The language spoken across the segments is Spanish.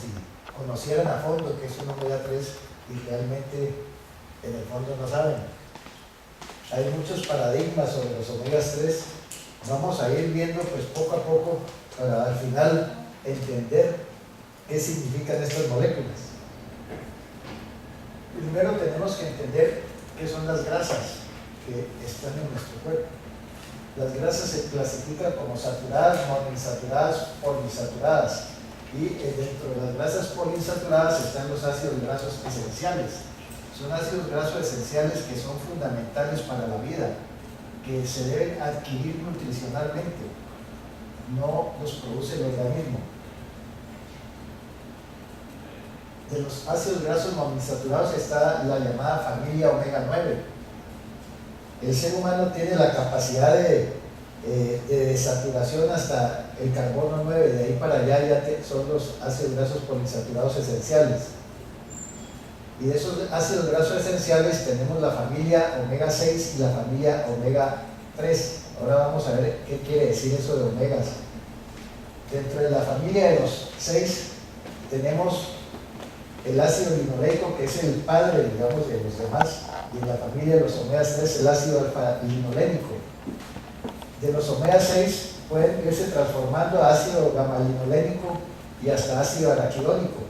si conocieran a fondo qué es un omega 3 y realmente en el fondo no saben. Hay muchos paradigmas sobre los omegas 3, vamos a ir viendo pues poco a poco para al final entender qué significan estas moléculas. Primero tenemos que entender qué son las grasas que están en nuestro cuerpo. Las grasas se clasifican como saturadas, monoinsaturadas, poliinsaturadas. Y dentro de las grasas poliinsaturadas están los ácidos grasos esenciales. Son ácidos grasos esenciales que son fundamentales para la vida, que se deben adquirir nutricionalmente, no los produce el organismo. De los ácidos grasos monoinsaturados está la llamada familia omega 9. El ser humano tiene la capacidad de desaturación hasta el carbono 9, de ahí para allá ya son los ácidos grasos poliinsaturados esenciales. Y de esos ácidos grasos esenciales tenemos la familia omega 6 y la familia omega 3. Ahora vamos a ver qué quiere decir eso de omegas. Dentro de la familia de los 6 tenemos el ácido linoleico, que es el padre, digamos, de los demás, y en la familia de los omegas 3 el ácido alfa-linolénico. De los omega 6 pueden irse transformando a ácido gamma-linolénico y hasta ácido araquidónico.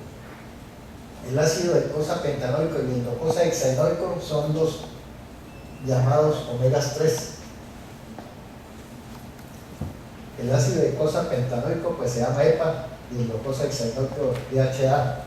El ácido eicosapentanoico y el docosahexaenoico son los llamados omegas 3. El ácido eicosapentanoico pues se llama EPA y el docosahexaenoico DHA.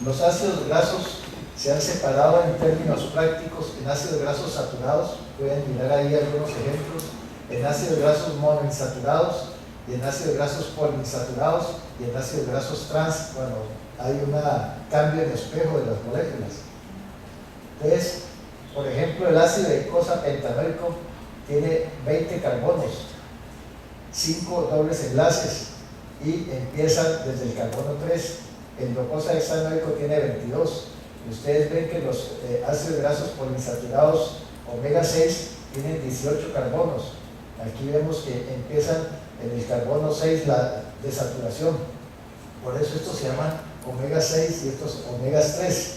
Los ácidos grasos se han separado en términos prácticos en ácidos grasos saturados, pueden mirar ahí algunos ejemplos, en ácidos grasos monoinsaturados y en ácidos grasos poliinsaturados y en ácidos grasos trans, cuando hay un cambio en espejo de las moléculas. Entonces, por ejemplo, el ácido eicosapentanoico tiene 20 carbonos, 5 dobles enlaces y empiezan desde el carbono 3. El docosahexaenoico tiene 22. Y ustedes ven que los ácidos grasos poliinsaturados omega 6 tienen 18 carbonos. Aquí vemos que empiezan en el carbono 6 la desaturación. Por eso estos se llaman omega 6 y estos omegas 3.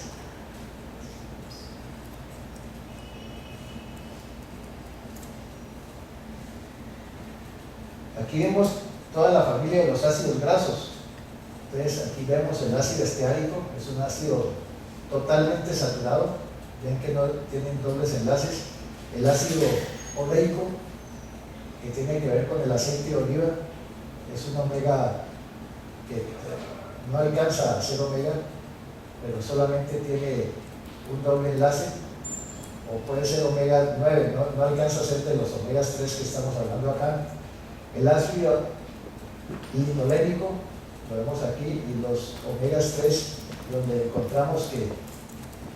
Aquí vemos toda la familia de los ácidos grasos. Entonces aquí vemos el ácido esteárico, es un ácido totalmente saturado, ven que no tienen dobles enlaces. El ácido oleico, que tiene que ver con el aceite de oliva, es un omega que no alcanza a ser omega, pero solamente tiene un doble enlace, o puede ser omega 9, no alcanza a ser de los omegas 3 que estamos hablando acá. El ácido linolénico, lo vemos aquí, y los omegas 3, donde encontramos que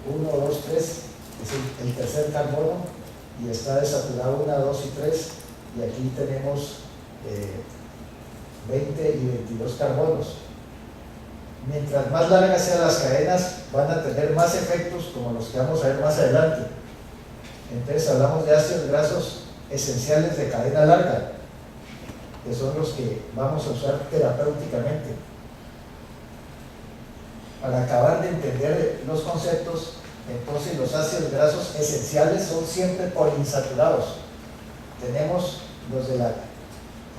1, 2, 3 es el tercer carbono y está desaturado 1, 2 y 3, y aquí tenemos 20 y 22 carbonos. Mientras más largas sean las cadenas, van a tener más efectos como los que vamos a ver más adelante. Entonces hablamos de ácidos grasos esenciales de cadena larga, que son los que vamos a usar terapéuticamente. Para acabar de entender los conceptos, entonces los ácidos grasos esenciales son siempre poliinsaturados. Tenemos los de la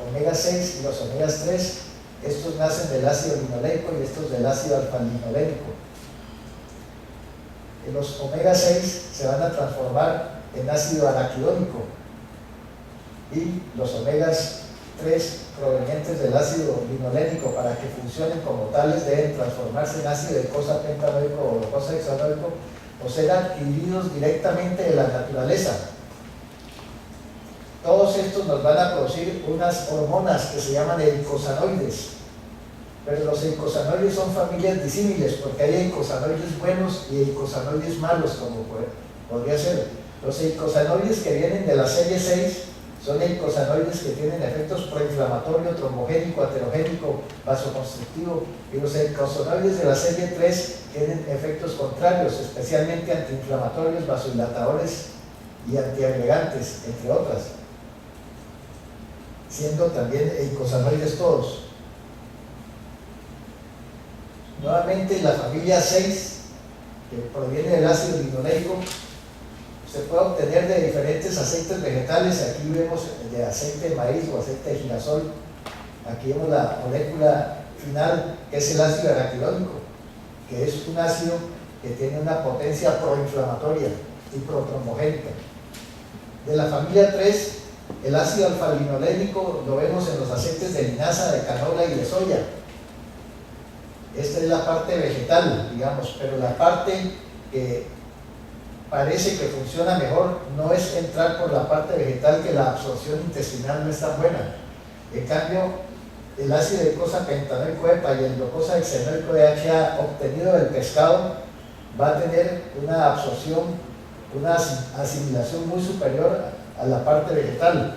omega 6 y los omegas 3, estos nacen del ácido linoleico y estos del ácido alfa-linolénico. Los omega 6 se van a transformar en ácido araquidónico y los omegas 3 provenientes del ácido linolénico, para que funcionen como tales, deben transformarse en ácido eicosapentanoico o docosahexaenoico o ser adquiridos directamente de la naturaleza. Todos estos nos van a producir unas hormonas que se llaman eicosanoides, pero los eicosanoides son familias disímiles, porque hay eicosanoides buenos y eicosanoides malos, como podría ser. Los eicosanoides que vienen de la serie 6 son eicosanoides que tienen efectos proinflamatorio, trombogénico, aterogénico, vasoconstrictivo, y los eicosanoides de la serie 3 tienen efectos contrarios, especialmente antiinflamatorios, vasodilatadores y antiagregantes, entre otras. siendo también eicosanoides todos. Nuevamente la familia 6, que proviene del ácido linoleico, se puede obtener de diferentes aceites vegetales. Aquí vemos de aceite de maíz o aceite de girasol. Aquí vemos la molécula final, que es el ácido araquidónico, que es un ácido que tiene una potencia proinflamatoria y protrombogénica. De la familia 3, el ácido alfa-linolénico lo vemos en los aceites de linaza, de canola y de soya. Esta es la parte vegetal, digamos, pero la parte que parece que funciona mejor no es entrar por la parte vegetal, que la absorción intestinal no es tan buena. En cambio, el ácido eicosapentanoico-EPA y el docosahexaenoico-DHA obtenido del pescado va a tener una absorción, una asimilación muy superior a la parte vegetal.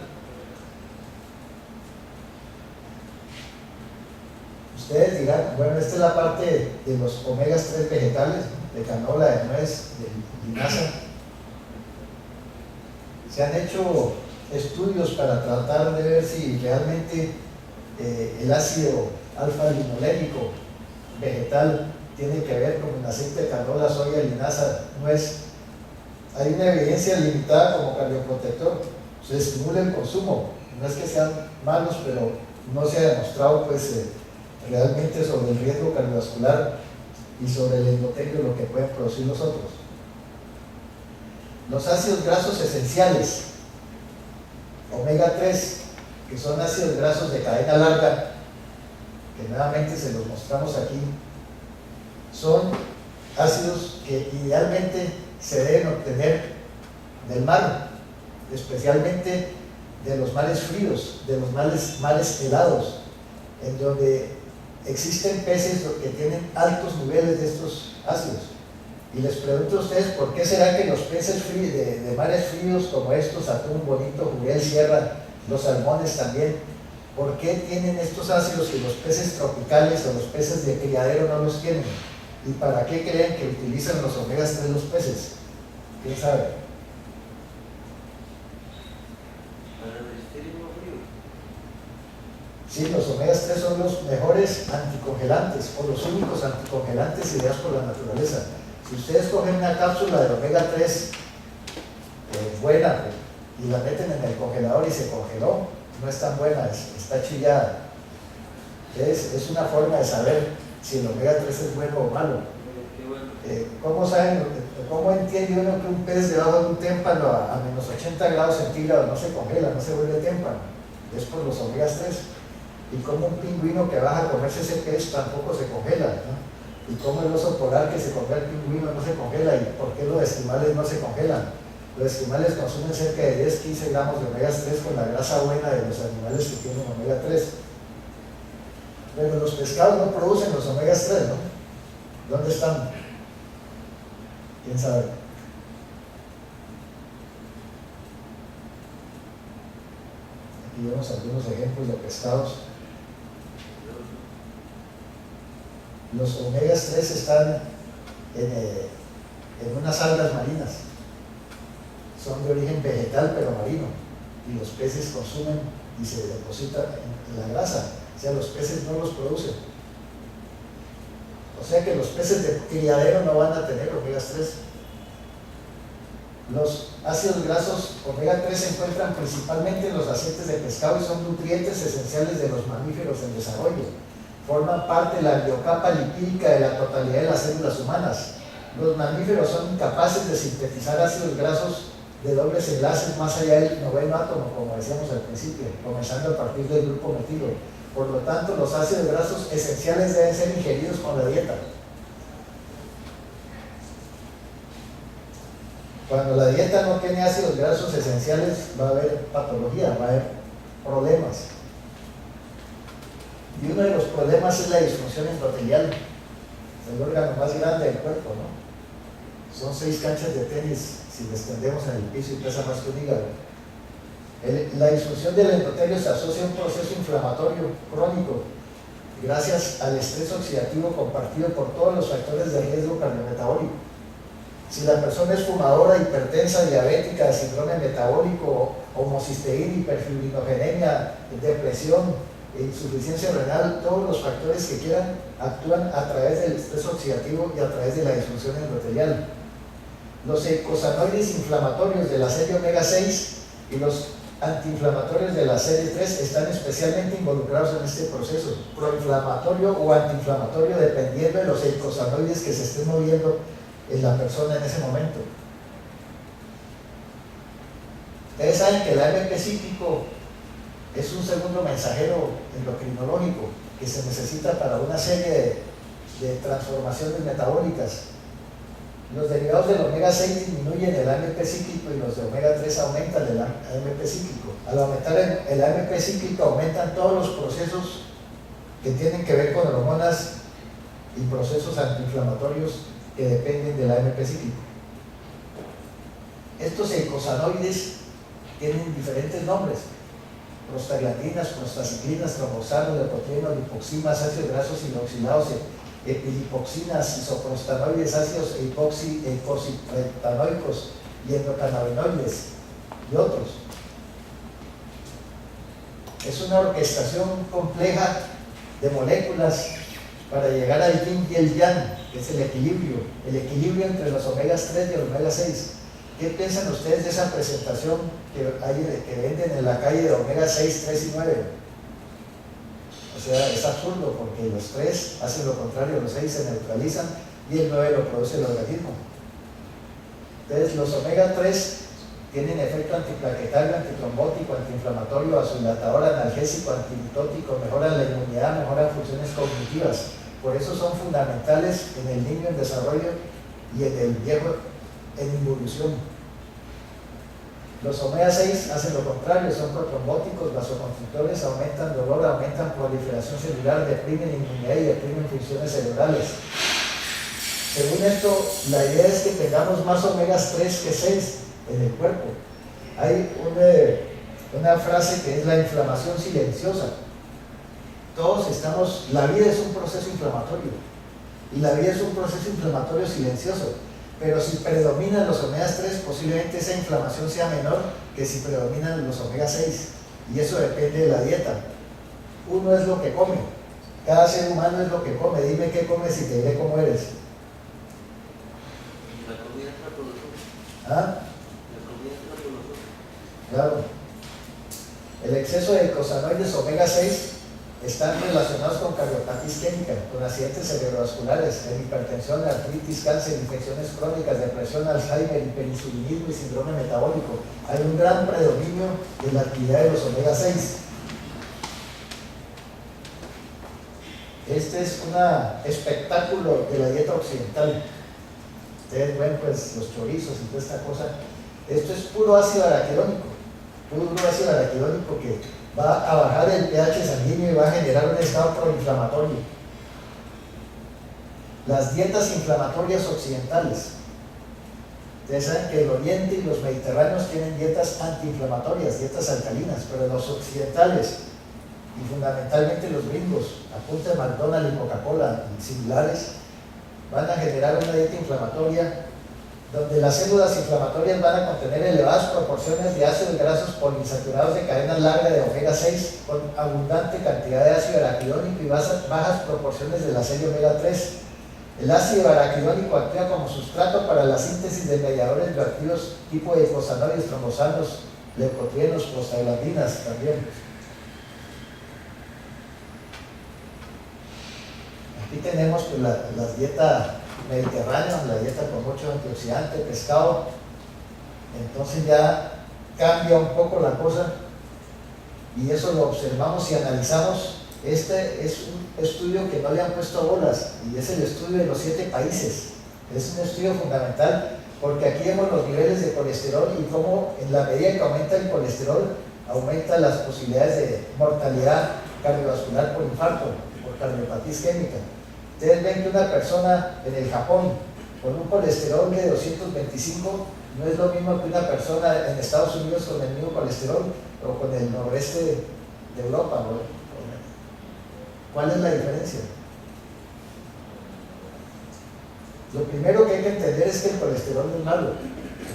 Ustedes dirán, bueno, esta es la parte de los omegas 3 vegetales, de canola, de nuez, de linaza. Se han hecho estudios para tratar de ver si realmente el ácido alfa-linolénico vegetal tiene que ver con el aceite de canola, soya, linaza, nuez. Hay una evidencia limitada como cardioprotector. Se estimula el consumo. No es que sean malos, pero no se ha demostrado pues realmente sobre el riesgo cardiovascular y sobre el endotelio, lo que pueden producir los otros. Los ácidos grasos esenciales, omega 3, que son ácidos grasos de cadena larga, que nuevamente se los mostramos aquí, son ácidos que idealmente se deben obtener del mar, especialmente de los mares fríos, de los mares helados, en donde existen peces que tienen altos niveles de estos ácidos. Y les pregunto a ustedes, ¿por qué será que los peces de mares fríos como estos, atún, bonito, jurel, sierra, los salmones también, por qué tienen estos ácidos y los peces tropicales o los peces de criadero no los tienen? ¿Y para qué creen que utilizan los omegas 3 los peces? ¿Quién sabe? Sí, los omegas 3 son los mejores anticongelantes o los únicos anticongelantes ideados por la naturaleza. Si ustedes cogen una cápsula de omega 3 buena y la meten en el congelador y se congeló, no es tan buena, está chillada. Es una forma de saber si el omega 3 es bueno o malo. ¿Cómo entiende uno que un pez debajo de un témpano a menos 80 grados centígrados no se congela, no se vuelve témpano? Es por los omegas 3. Y como un pingüino que baja a comerse ese pez tampoco se congela, ¿no? Y como el oso polar que se come el pingüino no se congela. ¿Y por qué los esquimales no se congelan? Los esquimales consumen cerca de 10-15 gramos de omegas 3 con la grasa buena de los animales que tienen omega 3. Pero los pescados no producen los omegas 3, ¿no? ¿Dónde están? ¿Quién sabe? Aquí vemos algunos ejemplos de pescados. Los omegas 3 están en unas algas marinas. Son de origen vegetal pero marino. Y los peces consumen y se depositan en la grasa. O sea, los peces no los producen. O sea que los peces de criadero no van a tener omegas 3. Los ácidos grasos omega 3 se encuentran principalmente en los aceites de pescado y son nutrientes esenciales de los mamíferos en desarrollo. Forman parte de la biocapa lipídica de la totalidad de las células humanas. Los mamíferos son incapaces de sintetizar ácidos grasos de dobles enlaces más allá del noveno átomo, como decíamos al principio, comenzando a partir del grupo metilo. Por lo tanto, los ácidos grasos esenciales deben ser ingeridos con la dieta. Cuando la dieta no tiene ácidos grasos esenciales, va a haber patología, va a haber problemas. Y uno de los problemas es la disfunción endotelial, el órgano más grande del cuerpo, ¿no? Son 6 canchas de tenis si les tendemos en el piso y pesa más que un hígado. La disfunción del endotelio se asocia a un proceso inflamatorio crónico gracias al estrés oxidativo compartido por todos los factores de riesgo cardiometabólico. Si la persona es fumadora, hipertensa, diabética, síndrome metabólico, homocisteína, hiperfibrinogenemia, depresión, insuficiencia renal, todos los factores que quieran actúan a través del estrés oxidativo y a través de la disfunción endotelial. Los eicosanoides inflamatorios de la serie omega 6 y los antiinflamatorios de la serie 3 están especialmente involucrados en este proceso, proinflamatorio o antiinflamatorio, dependiendo de los eicosanoides que se estén moviendo en la persona en ese momento. Ustedes saben que el AMP cíclico es un segundo mensajero endocrinológico que se necesita para una serie de transformaciones metabólicas. Los derivados del omega 6 disminuyen el AMP cíclico y los de omega 3 aumentan el AMP cíclico. Al aumentar el AMP cíclico aumentan todos los procesos que tienen que ver con hormonas y procesos antiinflamatorios que dependen del AMP cíclico. Estos eicosanoides tienen diferentes nombres: prostaglandinas, prostaciclinas, tromboxanos, lepotrieno, lipoximas, ácidos grasos hidroxilados, epilipoxinas, isoprostanoides, ácidos eicosipretanoicos y endocannabinoides y otros. Es una orquestación compleja de moléculas para llegar al yin y el yang, que es el equilibrio entre los omegas 3 y el omega 6. ¿Qué piensan ustedes de esa presentación que venden en la calle de omega 6, 3 y 9? O sea, es absurdo porque los 3 hacen lo contrario, los 6 se neutralizan y el 9 lo produce el organismo. Entonces, los omega 3 tienen efecto antiplaquetario, antitrombótico, antiinflamatorio, vasodilatador, analgésico, antimitótico, mejoran la inmunidad, mejoran funciones cognitivas. Por eso son fundamentales en el niño en desarrollo y en el viejo en involución. Los omega 6 hacen lo contrario, son protrombóticos, vasoconstrictores, aumentan dolor, aumentan proliferación celular, deprimen inmunidad y deprimen funciones cerebrales. Según esto, la idea es que tengamos más omegas 3 que 6 en el cuerpo. Hay una frase que es la inflamación silenciosa. Todos estamos, la vida es un proceso inflamatorio y la vida es un proceso inflamatorio silencioso, pero si predominan los omegas 3, posiblemente esa inflamación sea menor que si predominan los omega 6, y eso depende de la dieta. Uno es lo que come, cada ser humano es lo que come. Dime qué comes y te diré cómo eres. La comida es la producción. ¿Ah? La comida es la producción. Claro. El exceso de eicosanoides omega 6 están relacionados con cardiopatía isquémica, con accidentes cerebrovasculares, hipertensión, artritis, cáncer, infecciones crónicas, depresión, Alzheimer, hiperinsulinismo y síndrome metabólico. Hay un gran predominio de la actividad de los omega 6. Este es un espectáculo de la dieta occidental. Ustedes ven pues los chorizos y toda esta cosa. Esto es puro ácido araquidónico, que va a bajar el pH sanguíneo y va a generar un estado proinflamatorio. Las dietas inflamatorias occidentales. Ustedes saben que el Oriente y los mediterráneos tienen dietas antiinflamatorias, dietas alcalinas, pero los occidentales, y fundamentalmente los gringos, a punta de McDonald's y Coca-Cola y similares, van a generar una dieta inflamatoria donde las células inflamatorias van a contener elevadas proporciones de ácidos grasos poliinsaturados de cadena larga de omega 6 con abundante cantidad de ácido araquidónico y bajas proporciones de la serie omega 3. El ácido araquidónico actúa como sustrato para la síntesis de mediadores bioactivos tipo eicosanoides, trombosanos, leucotrienos, prostaglandinas también. Aquí tenemos pues, la dieta mediterránea, la dieta con mucho antioxidante, pescado. Entonces ya cambia un poco la cosa y eso lo observamos y analizamos. Este es un estudio que no le han puesto bolas y es el estudio de los 7 países. Es un estudio fundamental porque aquí vemos los niveles de colesterol y cómo en la medida que aumenta el colesterol aumentan las posibilidades de mortalidad cardiovascular por infarto, por cardiopatía isquémica. Ustedes ven que una persona en el Japón con un colesterol de 225 no es lo mismo que una persona en Estados Unidos con el mismo colesterol o con el noreste de Europa, ¿no? ¿Cuál es la diferencia? Lo primero que hay que entender es que el colesterol no es malo.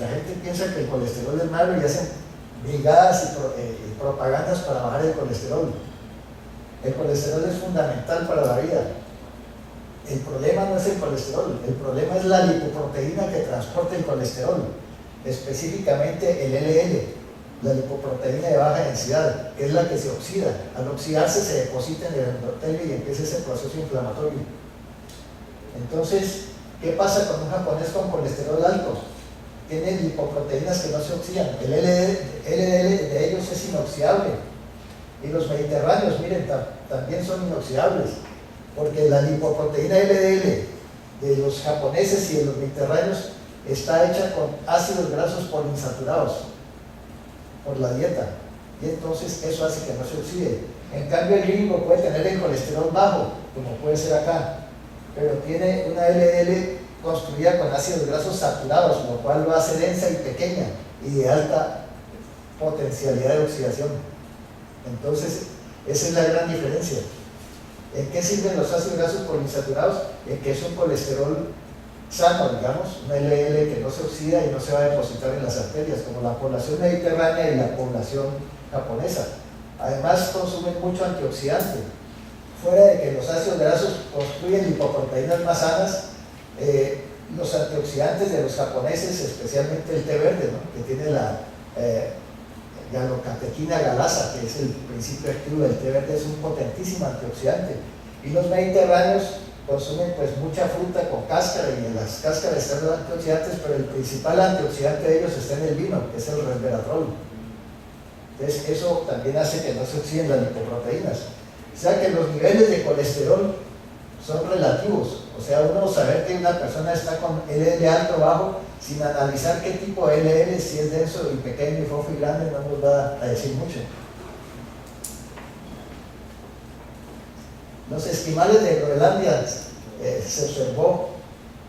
La gente piensa que el colesterol es malo y hacen brigadas y propagandas para bajar el colesterol. El colesterol es fundamental para la vida. El problema no es el colesterol, el problema es la lipoproteína que transporta el colesterol, específicamente el LDL, la lipoproteína de baja densidad, que es la que se oxida. Al oxidarse se deposita en el endotelio y empieza ese proceso inflamatorio. Entonces, ¿qué pasa con un japonés con colesterol alto? Tiene lipoproteínas que no se oxidan. El LDL de ellos es inoxidable. Y los mediterráneos, miren, también son inoxidables. Porque la lipoproteína LDL de los japoneses y de los mediterráneos está hecha con ácidos grasos poliinsaturados por la dieta. Y entonces eso hace que no se oxide. En cambio, el gringo puede tener el colesterol bajo, como puede ser acá, pero tiene una LDL construida con ácidos grasos saturados, lo cual lo hace densa y pequeña y de alta potencialidad de oxidación. Entonces, esa es la gran diferencia. ¿En qué sirven los ácidos grasos poliinsaturados? En que es un colesterol sano, digamos, una LDL que no se oxida y no se va a depositar en las arterias, como la población mediterránea y la población japonesa. Además, consumen mucho antioxidante. Fuera de que los ácidos grasos construyen lipoproteínas más sanas, los antioxidantes de los japoneses, especialmente el té verde, ¿no?, que tiene la galocatequina galasa, que es el principio activo del té verde, es un potentísimo antioxidante. Y los mediterráneos consumen pues mucha fruta con cáscara, y en las cáscaras están los antioxidantes, pero el principal antioxidante de ellos está en el vino, que es el resveratrol. Entonces eso también hace que no se oxiden las lipoproteínas. O sea que los niveles de colesterol son relativos. O sea, uno saber que una persona está con LDL alto o bajo, sin analizar qué tipo de LDL, si es denso y pequeño y fofo y grande, no nos va a decir mucho. Los esquimales de Groenlandia se observó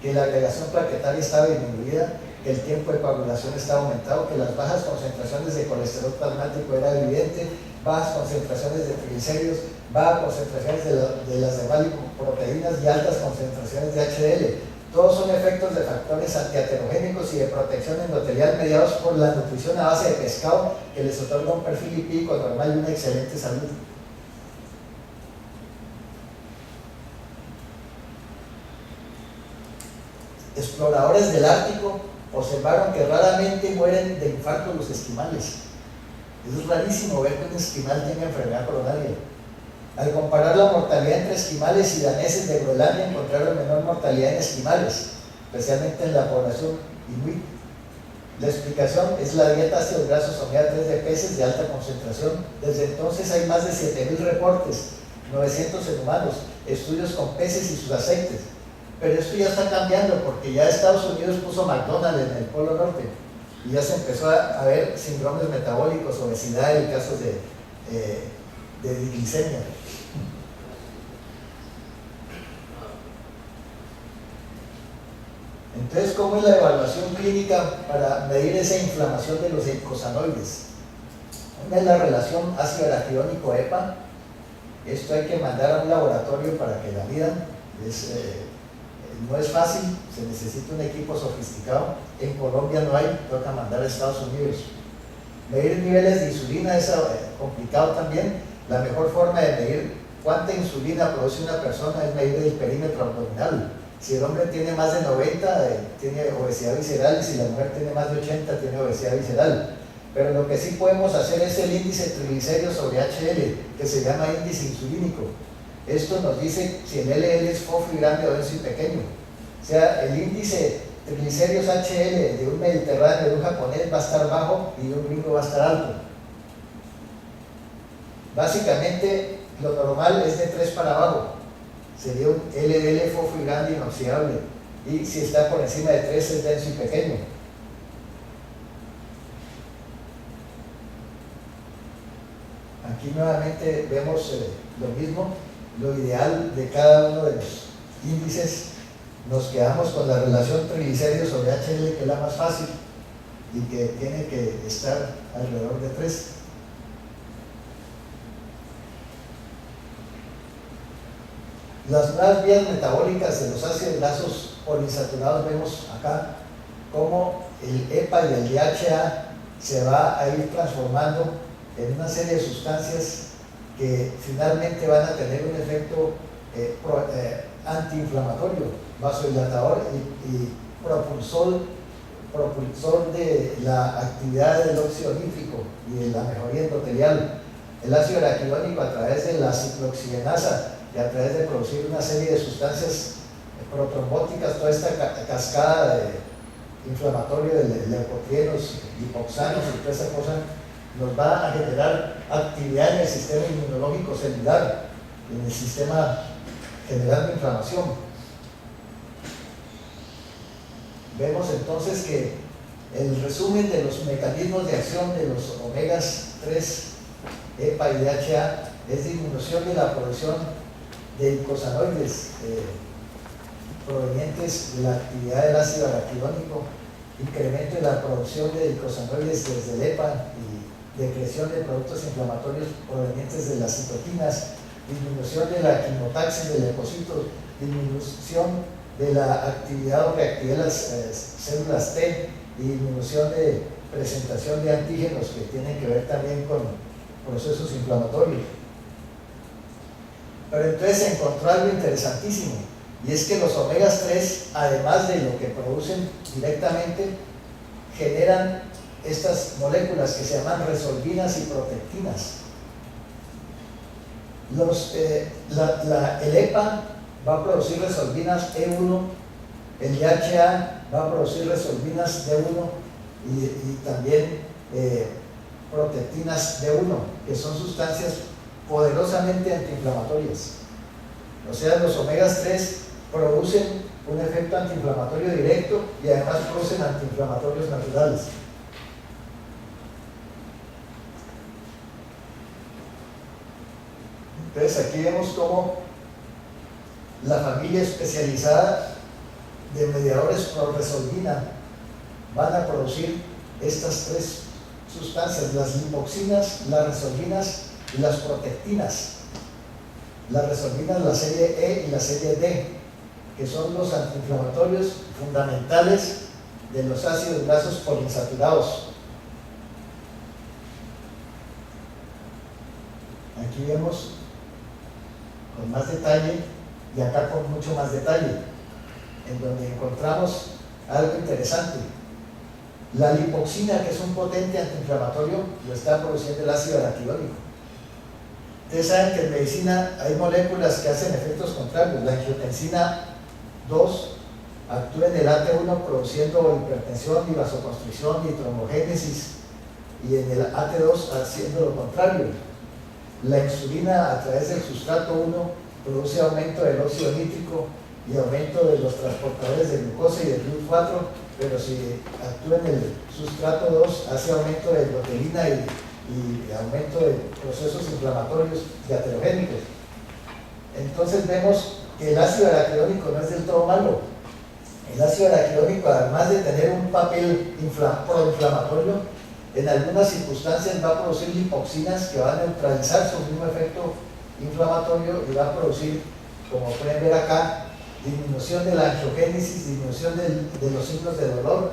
que la agregación plaquetaria estaba disminuida, que el tiempo de coagulación estaba aumentado, que las bajas concentraciones de colesterol plasmático era evidente, bajas concentraciones de triglicéridos, bajas concentraciones de las demás lipoproteínas y altas concentraciones de HDL. Todos son efectos de factores antiaterogénicos y de protección endotelial mediados por la nutrición a base de pescado, que les otorga un perfil lipídico normal y una excelente salud. Exploradores del Ártico observaron que raramente mueren de infarto los esquimales. Es rarísimo ver que un esquimal tenga enfermedad coronaria. Al comparar la mortalidad entre esquimales y daneses de Groenlandia, encontraron menor mortalidad en esquimales, especialmente en la población inuit. La explicación es la dieta ácidos grasos omega 3 de peces de alta concentración. Desde entonces hay más de 7.000 reportes, 900 en humanos, estudios con peces y sus aceites. Pero esto ya está cambiando, porque ya Estados Unidos puso McDonald's en el Polo Norte y ya se empezó a ver síndromes metabólicos, obesidad y casos de diglicemia. Entonces, ¿cómo es la evaluación clínica para medir esa inflamación de los eicosanoides? Una es la relación ácido araquidónico EPA. Esto hay que mandar a un laboratorio para que la midan. No es fácil, se necesita un equipo sofisticado. En Colombia no hay, toca mandar a Estados Unidos. Medir niveles de insulina es complicado también. La mejor forma de medir cuánta insulina produce una persona es medir el perímetro abdominal. Si el hombre tiene más de 90, tiene obesidad visceral, y si la mujer tiene más de 80, tiene obesidad visceral. Pero lo que sí podemos hacer es el índice triglicéridos sobre HDL, que se llama índice insulínico. Esto nos dice si el LDL es fofo y grande o denso y pequeño. O sea, el índice triglicéridos HDL de un mediterráneo, de un japonés, va a estar bajo y de un gringo va a estar alto. Básicamente, lo normal es de 3 para abajo. Sería un LDL fofo y grande inoxidable. Y si está por encima de 3 es denso y pequeño. Aquí nuevamente vemos lo mismo. Lo ideal de cada uno de los índices, nos quedamos con la relación triglicéridos sobre HDL, que es la más fácil y que tiene que estar alrededor de 3. Las nuevas vías metabólicas de los ácidos grasos poliinsaturados vemos acá cómo el EPA y el DHA se va a ir transformando en una serie de sustancias que finalmente van a tener un efecto antiinflamatorio, vasodilatador y propulsor de la actividad del óxido nítrico y de la mejoría endotelial. El ácido araquidónico, a través de la ciclooxigenasa y a través de producir una serie de sustancias protrombóticas, toda esta cascada de inflamatorio de leucotrienos, lipoxanos y toda esa cosa, nos va a generar actividad en el sistema inmunológico celular, en el sistema generando inflamación. Vemos entonces que el resumen de los mecanismos de acción de los omegas 3, EPA y DHA, es disminución de la producción de icosanoides provenientes de la actividad del ácido araquidónico, incremento de la producción de icosanoides desde el EPA y decreción de productos inflamatorios provenientes de las citoquinas, disminución de la quimotaxis del leucocitos, disminución de la actividad o reactividad de las células T y disminución de presentación de antígenos que tienen que ver también con procesos inflamatorios. Pero entonces se encontró algo interesantísimo, y es que los omegas 3, además de lo que producen directamente, generan estas moléculas que se llaman resolvinas y protectinas. El EPA va a producir resolvinas E1, el DHA va a producir resolvinas D1 y también protectinas D1, que son sustancias poderosamente antiinflamatorias. O sea, los omegas 3 producen un efecto antiinflamatorio directo y además producen antiinflamatorios naturales. Entonces aquí vemos cómo la familia especializada de mediadores proresolvina van a producir estas tres sustancias: las lipoxinas, las resolvinas y las protectinas. Las resolvinas, la serie E y la serie D, que son los antiinflamatorios fundamentales de los ácidos grasos poliinsaturados. Aquí vemos con más detalle, y acá con mucho más detalle, en donde encontramos algo interesante. La lipoxina, que es un potente antiinflamatorio, lo está produciendo el ácido araquidónico. Ustedes saben que en medicina hay moléculas que hacen efectos contrarios. La angiotensina 2 actúa en el AT1 produciendo hipertensión y vasoconstricción y trombogénesis, y en el AT2 haciendo lo contrario. La insulina, a través del sustrato 1, produce aumento del óxido nítrico y aumento de los transportadores de glucosa y de GLUT4, pero si actúa en el sustrato 2, hace aumento de endotelina y aumento de procesos inflamatorios y aterogénicos. Entonces vemos que el ácido araquidónico no es del todo malo. El ácido araquidónico, además de tener un papel proinflamatorio, en algunas circunstancias va a producir lipoxinas que van a neutralizar su mismo efecto inflamatorio y va a producir, como pueden ver acá, disminución de la angiogénesis, disminución de los signos de dolor,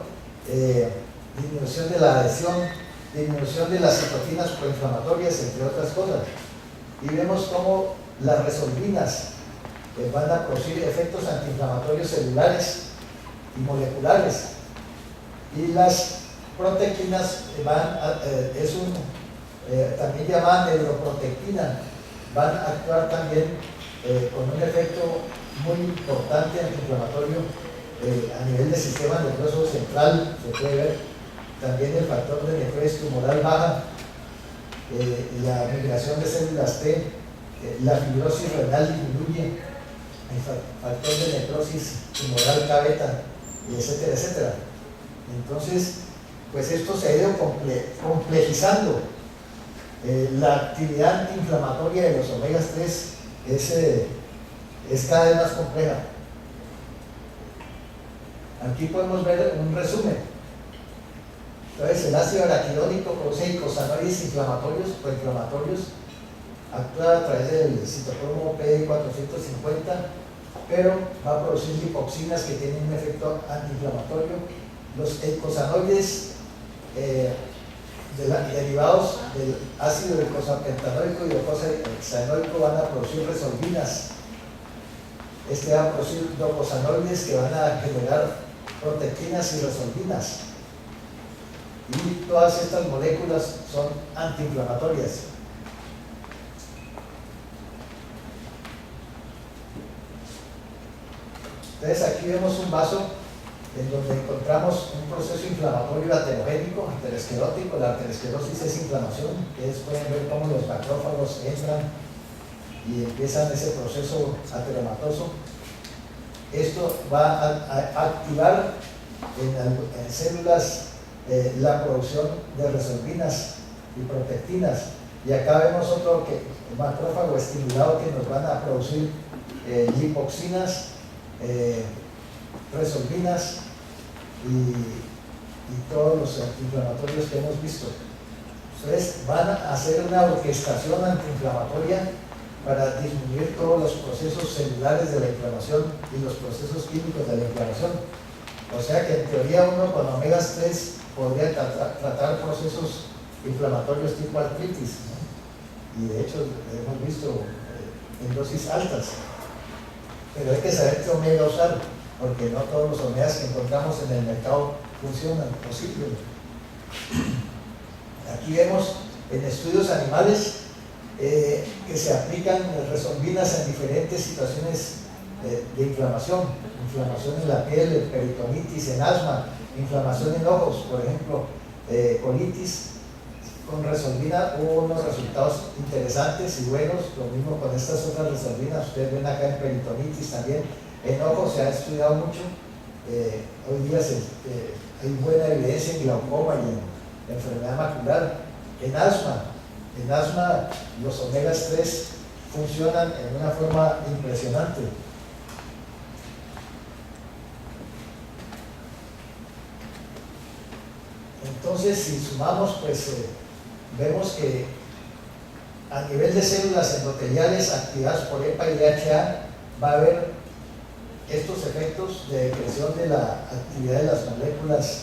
disminución de la adhesión, disminución de las citoquinas proinflamatorias, entre otras cosas. Y vemos cómo las resolvinas van a producir efectos antiinflamatorios celulares y moleculares, y las protectinas también llamada neuroprotectina, van a actuar también con un efecto muy importante antiinflamatorio a nivel del sistema nervioso central. Se puede ver también el factor de necrosis tumoral baja, la migración de células T, la fibrosis renal disminuye, el factor de necrosis tumoral K beta, etcétera, etcétera. Entonces, pues esto se ha ido complejizando. La actividad antiinflamatoria de los omegas 3 es cada vez más compleja. Aquí podemos ver un resumen. Entonces, el ácido araquidónico produce icosanoides inflamatorios, proinflamatorios, actúa a través del citocromo P450 pero va a producir lipoxinas que tienen un efecto antiinflamatorio. Los eicosanoides derivados del ácido eicosapentanoico y docosahexaenoico van a producir resolvinas. Este va a producir docosanoides que van a generar protectinas y resolvinas. Y todas estas moléculas son antiinflamatorias. Entonces aquí vemos un vaso en donde encontramos un proceso inflamatorio aterogénico, aterosclerótico. La aterosclerosis es inflamación. Ustedes pueden ver cómo los macrófagos entran y empiezan ese proceso ateromatoso. Esto va a activar en células la producción de resolvinas y protectinas. Y acá vemos otro macrófago estimulado que nos van a producir lipoxinas, resolvinas y todos los antiinflamatorios que hemos visto. Entonces van a hacer una orquestación antiinflamatoria para disminuir todos los procesos celulares de la inflamación y los procesos químicos de la inflamación. O sea que en teoría uno con omegas 3 podría tratar procesos inflamatorios tipo artritis, ¿no? Y de hecho hemos visto en dosis altas. Pero hay que saber qué omega usar, porque no todos los omegas que encontramos en el mercado funcionan o sirven. Aquí vemos en estudios animales que se aplican resolvinas en diferentes situaciones de inflamación. Inflamación en la piel, peritonitis, en asma, inflamación en ojos, por ejemplo, colitis. Con resolvina hubo unos resultados interesantes y buenos, lo mismo con estas otras resolvinas. Ustedes ven acá en peritonitis también. En ojos se ha estudiado mucho. Hoy día hay buena evidencia en glaucoma y en enfermedad macular. En asma los omegas 3 funcionan en una forma impresionante. Entonces, si sumamos, pues vemos que a nivel de células endoteliales activadas por EPA y DHA va a haber estos efectos de depresión de la actividad de las moléculas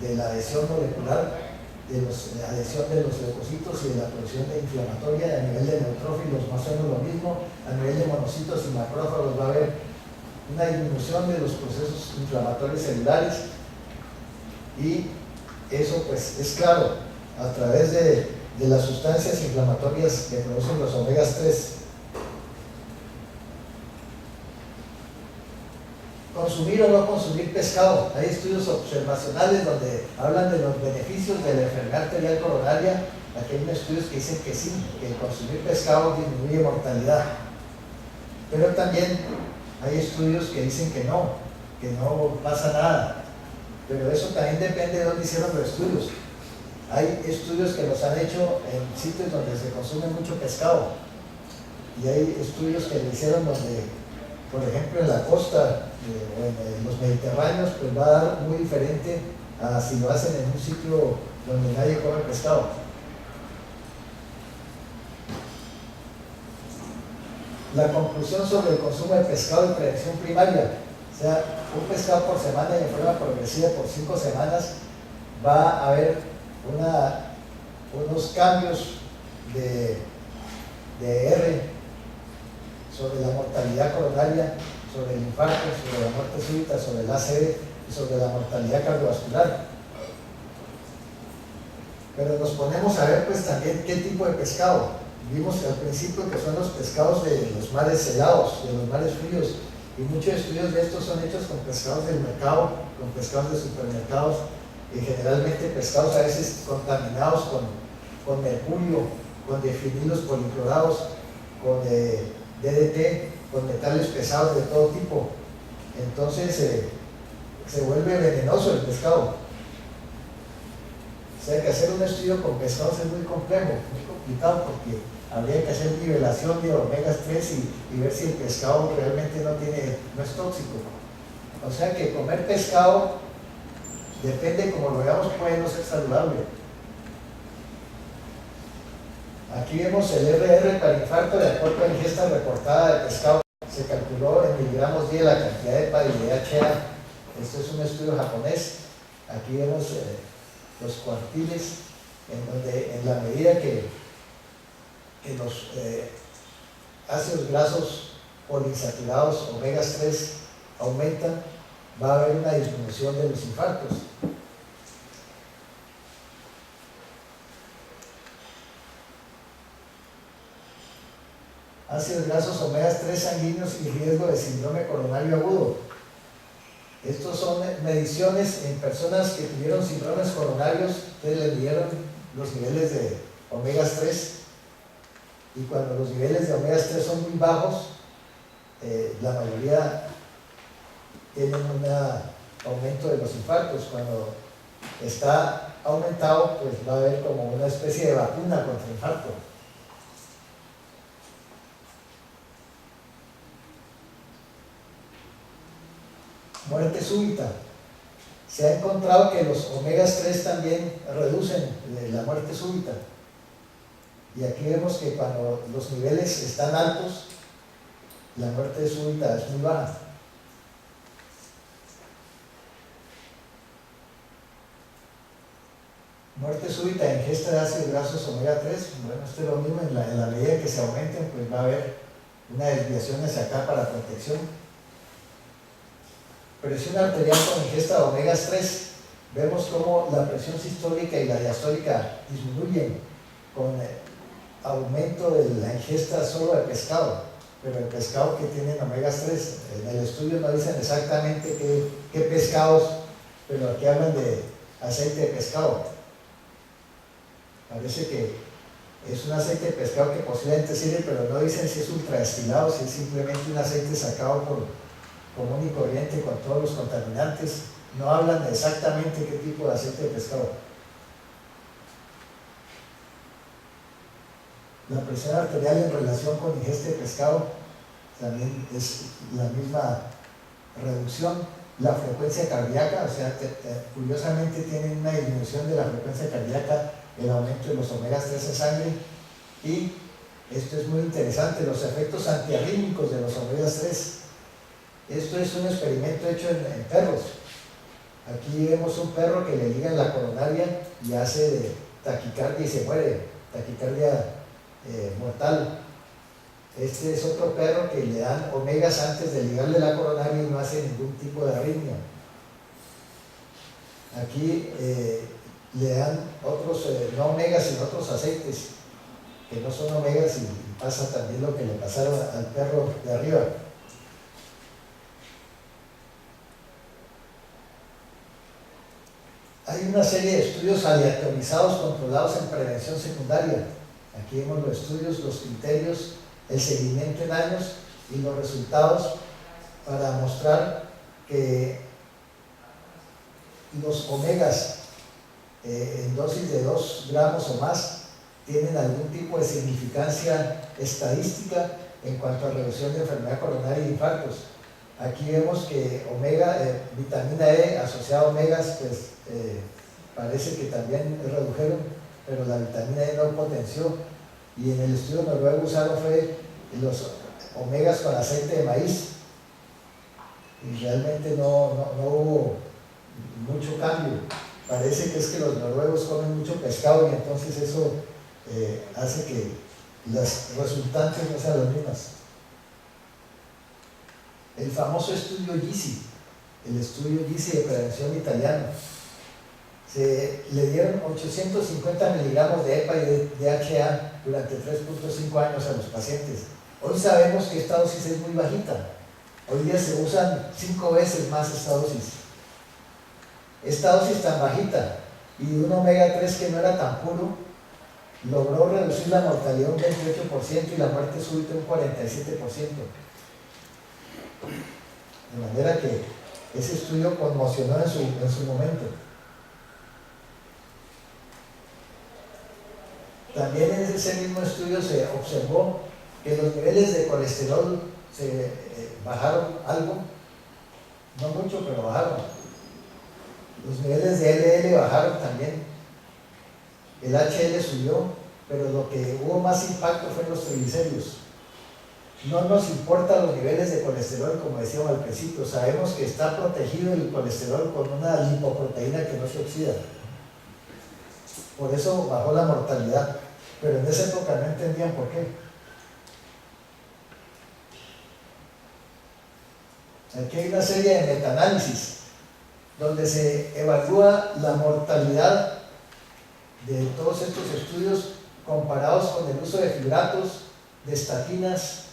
de la adhesión molecular, de la adhesión de los leucocitos y de la producción de inflamatoria. A nivel de neutrófilos más o menos lo mismo. A nivel de monocitos y macrófagos va a haber una disminución de los procesos inflamatorios celulares, y eso pues es claro a través de las sustancias inflamatorias que producen los omegas 3. Consumir o no consumir pescado. Hay estudios observacionales donde hablan de los beneficios de la enfermedad arterial coronaria. Aquí hay unos estudios que dicen que sí, que consumir pescado disminuye mortalidad. Pero también hay estudios que dicen que no pasa nada. Pero eso también depende de dónde hicieron los estudios. Hay estudios que los han hecho en sitios donde se consume mucho pescado. Y hay estudios que lo hicieron donde, por ejemplo, en la costa o en los mediterráneos, pues va a dar muy diferente a si lo hacen en un sitio donde nadie come pescado. La conclusión sobre el consumo de pescado en prevención primaria. O sea, un pescado por semana y de forma progresiva por 5 semanas va a haber unos cambios de R sobre la mortalidad coronaria, sobre el infarto, sobre la muerte súbita, sobre el ACV y sobre la mortalidad cardiovascular. Pero nos ponemos a ver pues también qué tipo de pescado. Vimos al principio que son los pescados de los mares helados, de los mares fríos, y muchos estudios de estos son hechos con pescados del mercado, con pescados de supermercados, y generalmente pescados a veces contaminados con mercurio, con difenilos policlorados, con DDT, con metales pesados de todo tipo. Entonces se vuelve venenoso el pescado. O sea que hacer un estudio con pescados es muy complejo, muy complicado, porque habría que hacer nivelación de omegas 3 y ver si el pescado realmente no es tóxico. O sea que comer pescado, depende como lo veamos, puede no ser saludable. Aquí vemos el RR para infarto de acuerdo a la ingesta reportada de pescado. Se mide la cantidad de EPA y de DHA. Esto es un estudio japonés. Aquí vemos los cuartiles en donde en la medida que los ácidos grasos poliinsaturados omegas 3 aumentan, va a haber una disminución de los infartos. Ácidos grasos omegas 3 sanguíneos y riesgo de síndrome coronario agudo. Estos son mediciones en personas que tuvieron síndromes coronarios, ustedes les midieron los niveles de omegas 3 y cuando los niveles de omegas 3 son muy bajos, la mayoría tienen un aumento de los infartos. Cuando está aumentado, pues va a haber como una especie de vacuna contra infarto. Muerte súbita. Se ha encontrado que los omegas 3 también reducen la muerte súbita. Y aquí vemos que cuando los niveles están altos, la muerte súbita es muy baja. Muerte súbita de ingesta de ácidos grasos omega 3, bueno, esto es lo mismo, en la medida que se aumenten, pues va a haber una desviación hacia acá para protección. Presión arterial con ingesta de omegas 3, vemos cómo la presión sistólica y la diastólica disminuyen con aumento de la ingesta solo de pescado, pero el pescado que tienen omegas 3, en el estudio no dicen exactamente qué pescados, pero aquí hablan de aceite de pescado. Parece que es un aceite de pescado que posiblemente sirve, pero no dicen si es ultradestilado, si es simplemente un aceite sacado por común y corriente con todos los contaminantes. No hablan de exactamente qué tipo de aceite de pescado. La presión arterial en relación con ingesta de pescado también es la misma reducción. La frecuencia cardíaca, o sea, curiosamente tienen una disminución de la frecuencia cardíaca, el aumento de los omegas 3 en sangre. Y esto es muy interesante, los efectos antiarrítmicos de los omegas 3. Esto es un experimento hecho en perros. Aquí vemos un perro que le ligan la coronaria y hace taquicardia y se muere, taquicardia mortal. Este es otro perro que le dan omegas antes de ligarle la coronaria y no hace ningún tipo de arritmia. Aquí le dan otros, no omegas, sino otros aceites que no son omegas, y pasa también lo que le pasaron al perro de arriba. Hay una serie de estudios aleatorizados controlados en prevención secundaria. Aquí vemos los estudios, los criterios, el seguimiento en años y los resultados para mostrar que los omegas en dosis de 2 gramos o más tienen algún tipo de significancia estadística en cuanto a reducción de enfermedad coronaria y infartos. Aquí vemos que vitamina E asociada a omegas, pues parece que también redujeron, pero la vitamina E no potenció. Y en el estudio noruego usaron fue los omegas con aceite de maíz, y realmente no hubo mucho cambio. Parece que es que los noruegos comen mucho pescado y entonces eso hace que las resultantes no sean las mismas. El famoso estudio GISI, el estudio GISI de prevención italiano, le dieron 850 miligramos de EPA y de DHA durante 3.5 años a los pacientes. Hoy sabemos que esta dosis es muy bajita. Hoy día se usan 5 veces más esta dosis. Esta dosis tan bajita y de un omega 3 que no era tan puro, logró reducir la mortalidad un 28% y la muerte súbita un 47%. De manera que ese estudio conmocionó en su momento. También en ese mismo estudio se observó que los niveles de colesterol se bajaron algo, no mucho, pero bajaron. Los niveles de LDL bajaron también. El HDL subió, pero lo que hubo más impacto fue en los triglicéridos. no nos importan los niveles de colesterol, como decíamos al principio. Sabemos que está protegido el colesterol con una lipoproteína que no se oxida. Por eso bajó la mortalidad. Pero en esa época no entendían por qué. Aquí hay una serie de metaanálisis donde se evalúa la mortalidad de todos estos estudios comparados con el uso de fibratos, de estatinas,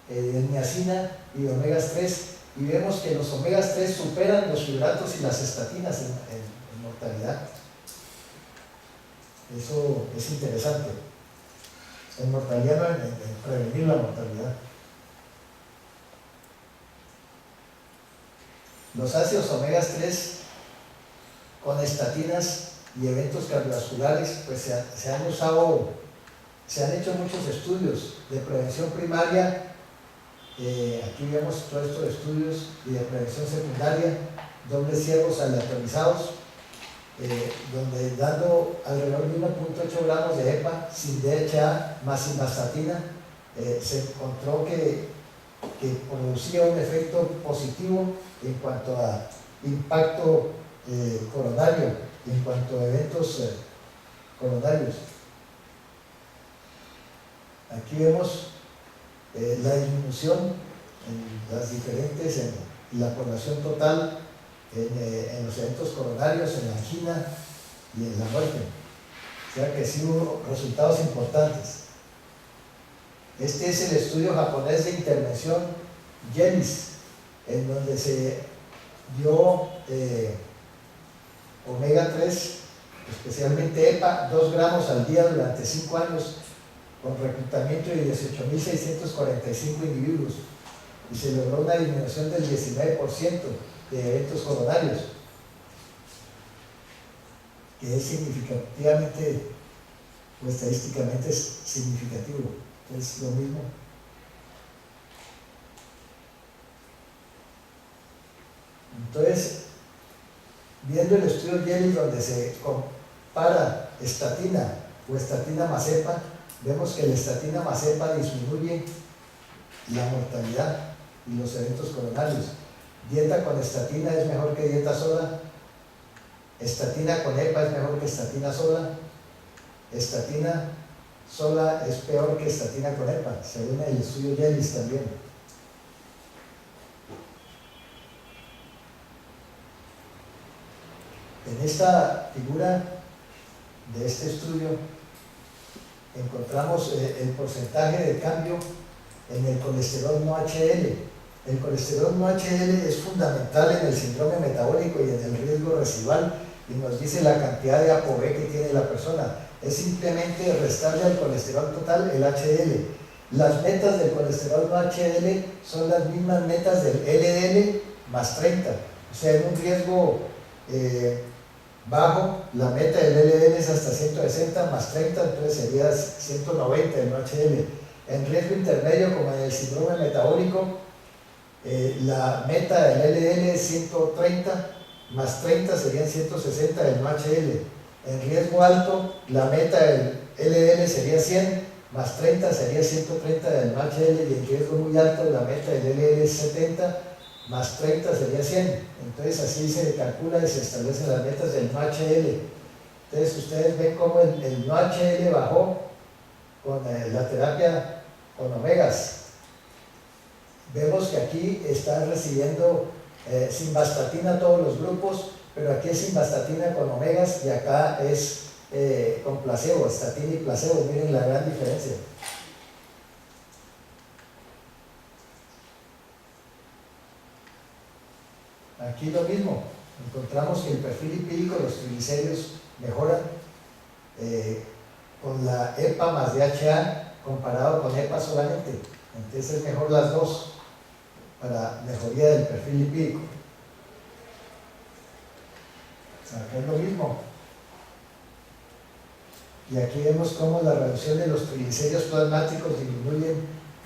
de niacina y de omegas 3, y vemos que los omegas 3 superan los fibratos y las estatinas en mortalidad. Eso es interesante. En mortalidad, no en prevenir la mortalidad. Los ácidos omegas 3 con estatinas y eventos cardiovasculares, pues se han hecho muchos estudios de prevención primaria. Aquí vemos todos estos estudios, y de prevención secundaria, dobles ciegos aleatorizados, donde dando alrededor de 1.8 gramos de EPA sin DHA más simvastatina, se encontró que producía un efecto positivo en cuanto a impacto coronario, en cuanto a eventos coronarios. Aquí vemos la disminución en las diferentes, en la población total, en los eventos coronarios, en la angina y en la muerte. O sea que sí hubo resultados importantes. Este es el estudio japonés de intervención JELIS, en donde se dio omega 3, especialmente EPA, 2 gramos al día durante 5 años, con reclutamiento de 18.645 individuos, y se logró una disminución del 19% de eventos coronarios, que es significativamente, o estadísticamente es significativo. Es lo mismo. Entonces, viendo el estudio JELIS, donde se compara estatina o estatina más EPA, vemos que la estatina más EPA disminuye la mortalidad y los eventos coronarios. Dieta con estatina es mejor que dieta sola. Estatina con EPA es mejor que estatina sola. Estatina sola es peor que estatina con EPA, según el estudio JELIS también. En esta figura de este estudio encontramos el porcentaje de cambio en el colesterol no HDL. El colesterol no HDL es fundamental en el síndrome metabólico y en el riesgo residual, y nos dice la cantidad de ApoB que tiene la persona. Es simplemente restarle al colesterol total el HDL. Las metas del colesterol no HDL son las mismas metas del LDL más 30. O sea, en un riesgo bajo, la meta del LDL es hasta 160 más 30, entonces sería 190 el no HDL. En riesgo intermedio, como en el síndrome metabólico, la meta del LDL es 130 más 30 serían 160 del no HDL. En riesgo alto, la meta del LDL sería 100, más 30 sería 130 del no HDL, y en riesgo muy alto, la meta del LDL es 70, más 30 sería 100. Entonces así se calcula y se establecen las metas del no HDL. Entonces ustedes ven cómo el no HDL bajó con la terapia con omegas. Vemos que aquí están recibiendo simvastatina todos los grupos, pero aquí es simvastatina con omegas y acá es con placebo, estatina y placebo. Miren la gran diferencia. Aquí lo mismo, encontramos que el perfil lipídico, los triglicéridos mejoran con la EPA más DHA comparado con EPA solamente. Entonces es mejor las dos para mejoría del perfil lipídico. Acá es lo mismo. Y aquí vemos cómo la reducción de los triglicéridos plasmáticos disminuyen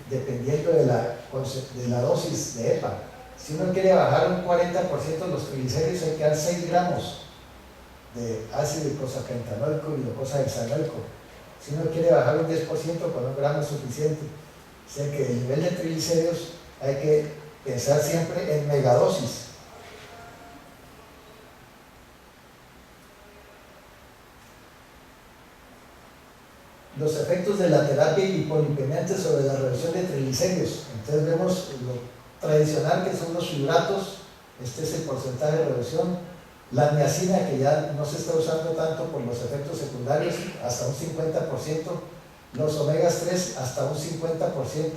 dependiendo de la dosis de EPA. Si uno quiere bajar un 40% los triglicéridos, hay que dar 6 gramos de ácido eicosapentaenoico y glucosa hexanoico. Si uno quiere bajar un 10%, con 1 gramo es suficiente. O sea que el nivel de triglicéridos hay que pensar siempre en megadosis. Los efectos de la terapia hipolipemiante sobre la reducción de triglicéridos. Entonces vemos lo tradicional que son los fibratos, este es el porcentaje de reducción. La niacina, que ya no se está usando tanto por los efectos secundarios, hasta un 50%. Los omegas 3 hasta un 50%.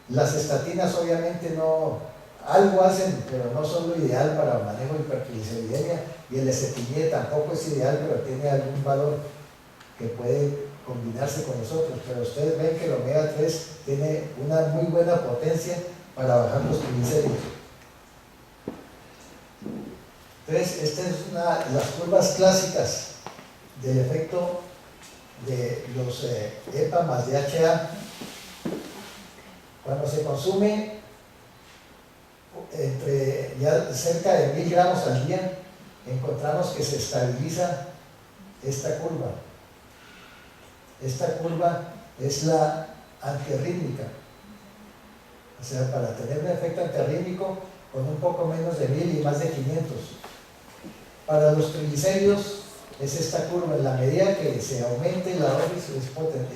Las estatinas obviamente no, algo hacen, pero no son lo ideal para el manejo de hipertrigliceridemia, y el ezetimibe tampoco es ideal, pero tiene algún valor que puede combinarse con nosotros. Pero ustedes ven que el omega 3 tiene una muy buena potencia para bajar los triglicéridos. Entonces, esta es una de las curvas clásicas del efecto de los EPA más DHA. Cuando se consume entre ya cerca de 1000 gramos al día, encontramos que se estabiliza esta curva. Esta curva es la antiarrítmica. O sea, para tener un efecto antiarrítmico con un poco menos de 1000 y más de 500. Para los triglicéridos es esta curva. En la medida que se aumente la dosis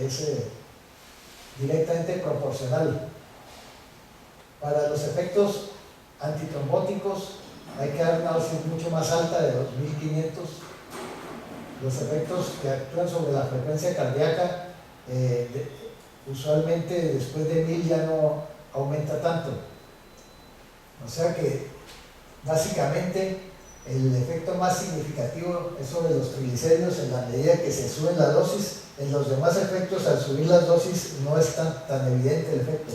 es directamente proporcional. Para los efectos antitrombóticos hay que dar una dosis mucho más alta de 2500. Los efectos que actúan sobre la frecuencia cardíaca usualmente después de 1000 ya no aumenta tanto. O sea que básicamente el efecto más significativo es sobre los triglicéridos en la medida que se suben la dosis. En los demás efectos, al subir las dosis, no es tan evidente el efecto.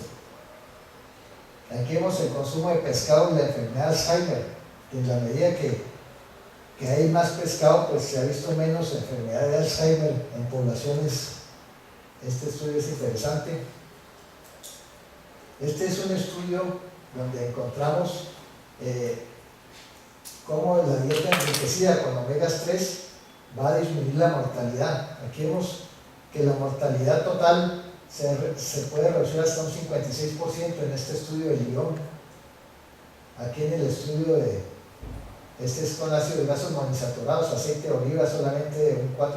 Aquí vemos el consumo de pescado y la enfermedad de Alzheimer. En la medida que hay más pescado, pues se ha visto menos enfermedad de Alzheimer en poblaciones. Este estudio es interesante. Este es un estudio donde encontramos cómo la dieta enriquecida con omegas 3 va a disminuir la mortalidad. Aquí vemos que la mortalidad total se puede reducir hasta un 56% en este estudio de Lyon. Aquí en el estudio este es con ácidos grasos monoinsaturados, aceite de oliva solamente un 4%.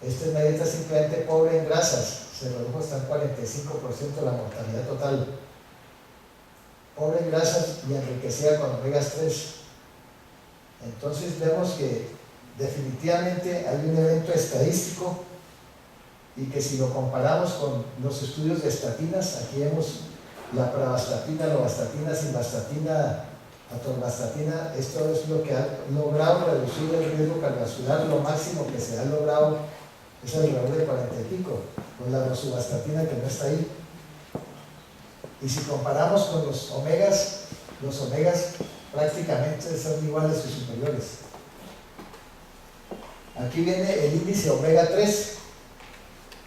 Esta es una dieta simplemente pobre en grasas, se redujo hasta un 45% la mortalidad total. Pobre en grasas y enriquecida con omegas 3. Entonces vemos que definitivamente hay un evento estadístico, y que si lo comparamos con los estudios de estatinas, aquí vemos la pravastatina, lovastatina, simvastatina, atorvastatina. Esto es lo que ha logrado reducir el riesgo cardiovascular. Lo máximo que se ha logrado es alrededor de 40 y pico, con la rosuvastatina, que no está ahí. Y si comparamos con los omegas prácticamente son iguales o superiores. Aquí viene el índice omega 3.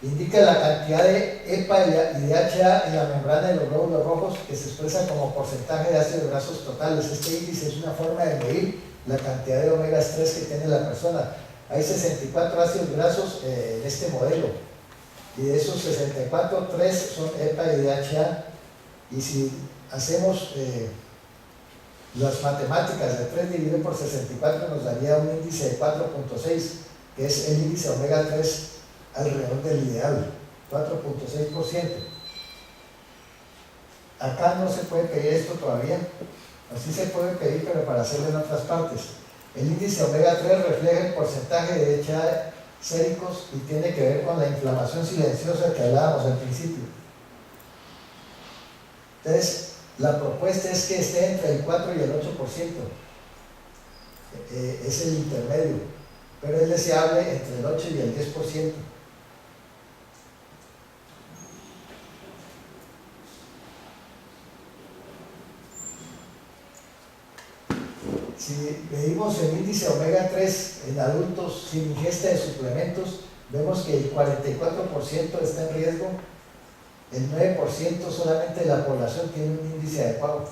Indica la cantidad de EPA y DHA en la membrana de los glóbulos rojos, que se expresa como porcentaje de ácidos grasos totales. Este índice es una forma de medir la cantidad de omegas 3 que tiene la persona. Hay 64 ácidos grasos en este modelo, y de esos 64, 3 son EPA y DHA. Y si hacemos las matemáticas, de 3 dividido por 64 nos daría un índice de 4.6, que es el índice omega 3 alrededor del ideal, 4.6%. Acá no se puede pedir esto todavía, así se puede pedir, pero para hacerlo en otras partes. El índice omega 3 refleja el porcentaje de DHA séricos y tiene que ver con la inflamación silenciosa que hablábamos al principio. Entonces, la propuesta es que esté entre el 4 y el 8%, es el intermedio, pero es deseable entre el 8 y el 10%. Si medimos el índice omega 3 en adultos sin ingesta de suplementos, vemos que el 44% está en riesgo, el 9% solamente de la población tiene un índice adecuado.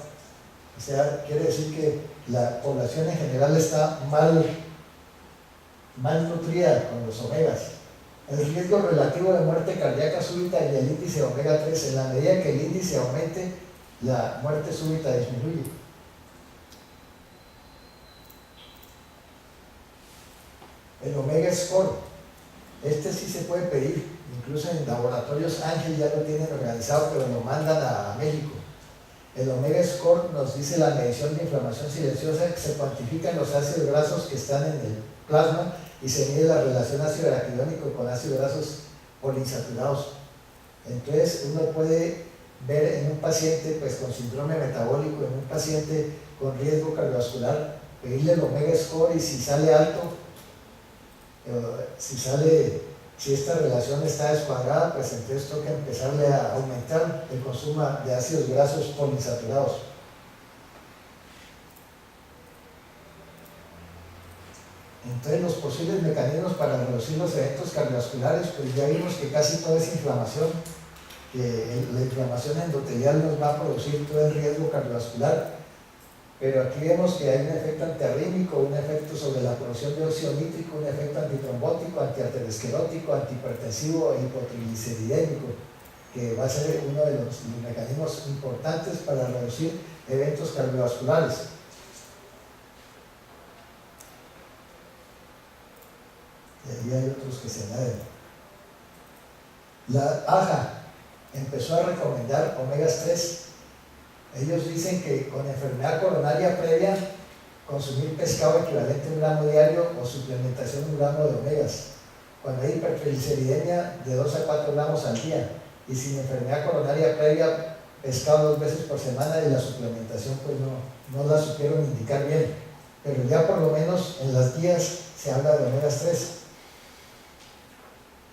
O sea, quiere decir que la población en general está mal nutrida con los omegas. El riesgo relativo de muerte cardíaca súbita y el índice omega 3, en la medida que el índice aumente, la muerte súbita disminuye. El omega score, este sí se puede pedir, incluso en laboratorios Ángel ya lo tienen organizado, pero lo mandan a México. El omega score nos dice la medición de inflamación silenciosa, que se cuantifican los ácidos grasos que están en el plasma y se mide la relación ácido araquidónico con ácidos grasos poliinsaturados. Entonces uno puede ver en un paciente pues, con síndrome metabólico, en un paciente con riesgo cardiovascular, pedirle el omega score y si sale alto, si esta relación está descuadrada, pues entonces toca empezarle a aumentar el consumo de ácidos grasos poliinsaturados. Entonces los posibles mecanismos para reducir los eventos cardiovasculares, pues ya vimos que casi todo es inflamación, que la inflamación endotelial nos va a producir todo el riesgo cardiovascular, pero aquí vemos que hay un efecto antiarrítmico, un efecto sobre la producción de óxido nítrico, un efecto antitrombótico, antiaterosclerótico, antihipertensivo e hipotrigliceridémico, que va a ser uno de los mecanismos importantes para reducir eventos cardiovasculares. Y ahí hay otros que se añaden. La AHA empezó a recomendar omegas 3. Ellos dicen que con enfermedad coronaria previa, consumir pescado equivalente a 1 gramo diario o suplementación de 1 gramo de omegas. Cuando hay hipertrigliceridemia, de 2 a 4 gramos al día. Y sin enfermedad coronaria previa, pescado 2 veces por semana, y la suplementación pues no la supieron indicar bien. Pero ya por lo menos en las guías se habla de omegas 3.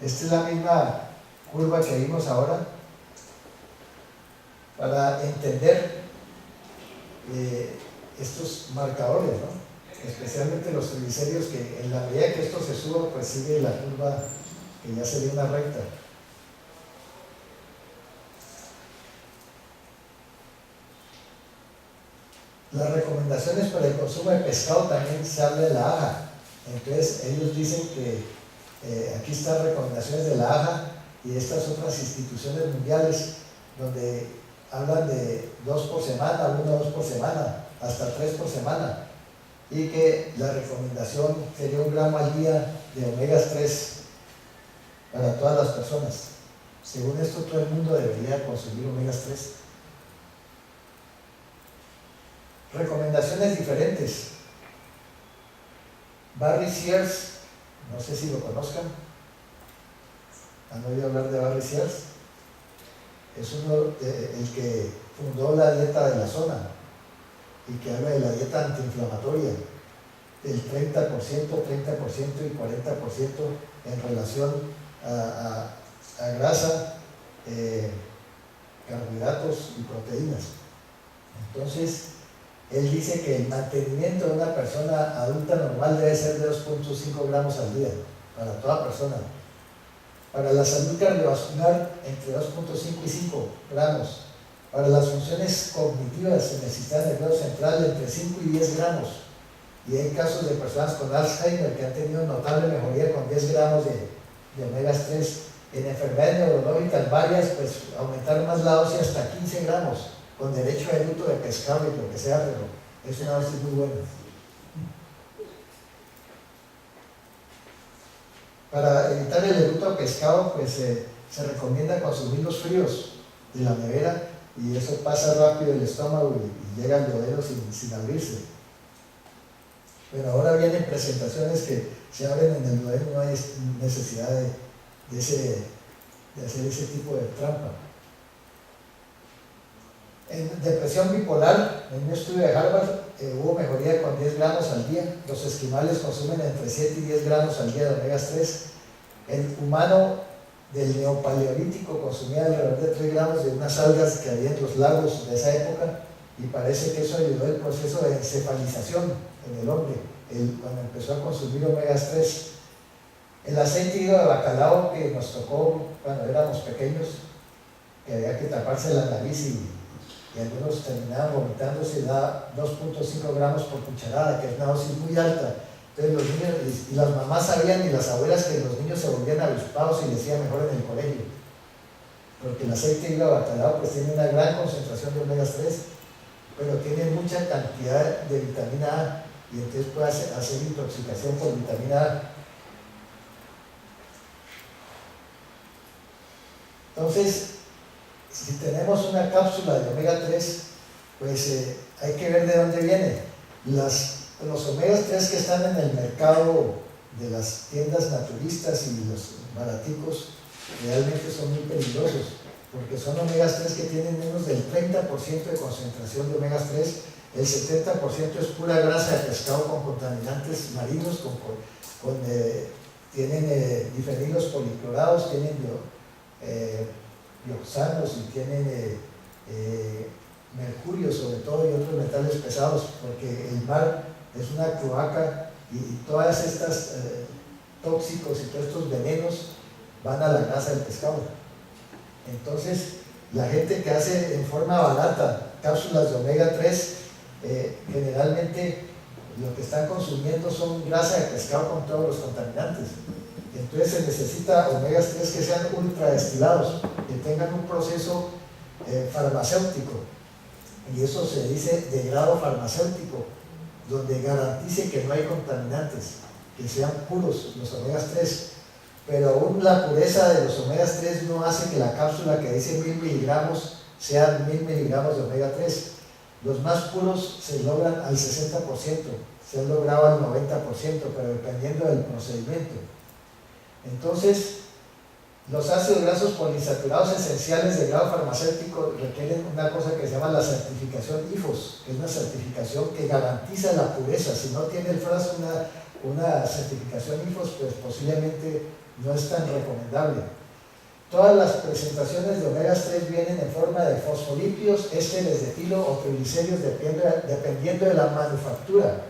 Esta es la misma curva que vimos ahora para entender estos marcadores, ¿no? Especialmente los triglicéridos, que en la medida que esto se suba, pues sigue la curva que ya sería una recta. Las recomendaciones para el consumo de pescado también se habla de la AHA. Entonces ellos dicen que aquí están recomendaciones de la AHA y estas otras instituciones mundiales donde hablan de 2 por semana, 1 o 2 por semana, hasta 3 por semana, y que la recomendación sería 1 gramo al día de omegas 3 para todas las personas. Según esto, todo el mundo debería consumir omegas 3. Recomendaciones diferentes. Barry Sears, no sé si lo conozcan, ¿han oído hablar de Barry Sears? Es el que fundó la dieta de la zona y que habla de la dieta antiinflamatoria, del 30%, 30% y 40% en relación a grasa, carbohidratos y proteínas. Entonces, él dice que el mantenimiento de una persona adulta normal debe ser de 2.5 gramos al día, para toda persona. Para la salud cardiovascular, entre 2.5 y 5 gramos. Para las funciones cognitivas en el sistema nervioso central, entre 5 y 10 gramos. Y hay casos de personas con Alzheimer que han tenido notable mejoría con 10 gramos de omegas 3. En enfermedades neurológicas varias, pues aumentar más la dosis hasta 15 gramos, con derecho a eruto de pescado y lo que sea, pero es una dosis muy buena. Para evitar el eruto a pescado, pues se recomienda consumir los fríos de la nevera, y eso pasa rápido el estómago y llega al duodeno sin abrirse. Pero ahora vienen presentaciones que se abren en el duodeno, no hay necesidad de hacer ese tipo de trampa. En depresión bipolar, en un estudio de Harvard, hubo mejoría con 10 gramos al día. Los esquimales consumen entre 7 y 10 gramos al día de omegas 3. El humano del neopaleolítico consumía alrededor de 3 gramos de unas algas que había en los lagos de esa época, y parece que eso ayudó el proceso de encefalización en el hombre, cuando empezó a consumir omegas 3. El aceite hígado de bacalao que nos tocó cuando éramos pequeños, que había que taparse la nariz y algunos terminaban vomitándose, da 2.5 gramos por cucharada, que es una dosis muy alta, Entonces los niños, y las mamás sabían y las abuelas que los niños se volvían avispados y les iba mejor en el colegio, porque el aceite de hígado bacalao pues tiene una gran concentración de omegas 3, pero tiene mucha cantidad de vitamina A, y entonces puede hacer intoxicación por vitamina A. Entonces, si tenemos una cápsula de omega 3, pues hay que ver de dónde viene. Los omegas 3 que están en el mercado de las tiendas naturistas y los baraticos realmente son muy peligrosos, porque son omegas 3 que tienen menos del 30% de concentración de omegas 3. El 70% es pura grasa de pescado con contaminantes marinos, tienen difenilos policlorados, tienen dioxanos y tienen mercurio sobre todo y otros metales pesados, porque el mar es una cloaca y todas estas tóxicos y todos estos venenos van a la grasa del pescado. Entonces, la gente que hace en forma barata cápsulas de omega 3, generalmente lo que están consumiendo son grasa de pescado con todos los contaminantes. Entonces se necesita omegas 3 que sean ultra destilados, que tengan un proceso farmacéutico, y eso se dice de grado farmacéutico, donde garantice que no hay contaminantes, que sean puros los omegas 3. Pero aún la pureza de los omegas 3 no hace que la cápsula que dice 1000 miligramos sean 1000 miligramos de omega 3. Los más puros se logran al 60%, se han logrado al 90%, pero dependiendo del procedimiento. Entonces, los ácidos grasos poliinsaturados esenciales de grado farmacéutico requieren una cosa que se llama la certificación IFOS, que es una certificación que garantiza la pureza. Si no tiene el frasco una certificación IFOS, pues posiblemente no es tan recomendable. Todas las presentaciones de omegas 3 vienen en forma de fosfolípidos, ésteres de etilo o triglicéridos dependiendo de la manufactura.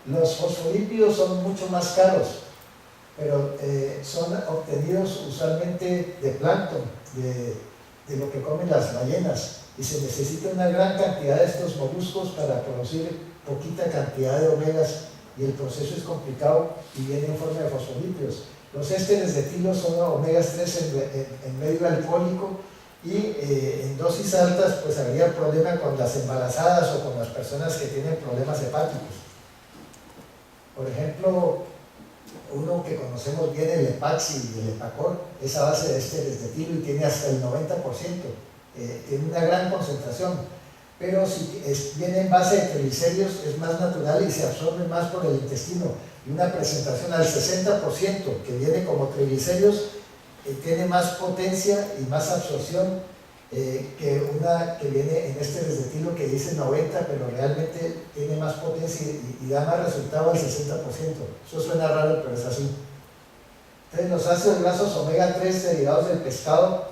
Los fosfolípidos son mucho más caros, pero son obtenidos usualmente de plancton, de lo que comen las ballenas, y se necesita una gran cantidad de estos moluscos para producir poquita cantidad de omegas, y el proceso es complicado y viene en forma de fosfolípidos. Los ésteres de etilo son omegas 3 en medio alcohólico, y en dosis altas pues habría problema con las embarazadas o con las personas que tienen problemas hepáticos. Por ejemplo, uno que conocemos bien, el Epaxi y el Epacor, es a base de ésteres de etilo y tiene hasta el 90%, tiene una gran concentración, pero si viene en base de triglicéridos es más natural y se absorbe más por el intestino, y una presentación al 60% que viene como triglicéridos tiene más potencia y más absorción que una que viene en ésteres de etilo que dice 90, pero realmente tiene más potencia y da más resultado al 60%. Eso suena raro, pero es así. Entonces los ácidos grasos omega 3 derivados del pescado,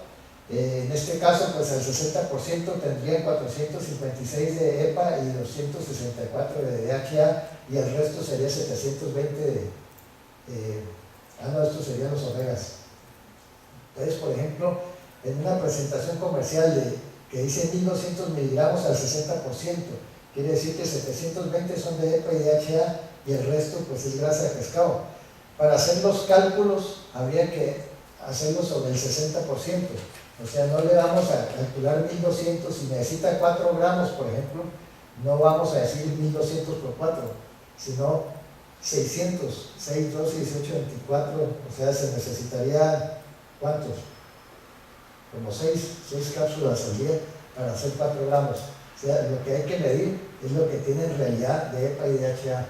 en este caso pues el 60% tendrían 456 de EPA y 264 de DHA, y el resto sería 720 estos serían los omegas. Entonces, por ejemplo, en una presentación comercial que dice 1200 miligramos al 60%, quiere decir que 720 son de EPA y DHA y el resto pues es grasa de pescado. Para hacer los cálculos habría que hacerlo sobre el 60%, o sea, no le vamos a calcular 1200, si necesita 4 gramos por ejemplo, no vamos a decir 1200 por 4, sino 600, 6, 12, 18, 24, o sea, se necesitaría, ¿cuántos? Como 6 cápsulas al día para hacer 4 gramos. O sea, lo que hay que medir es lo que tiene en realidad de EPA y DHA.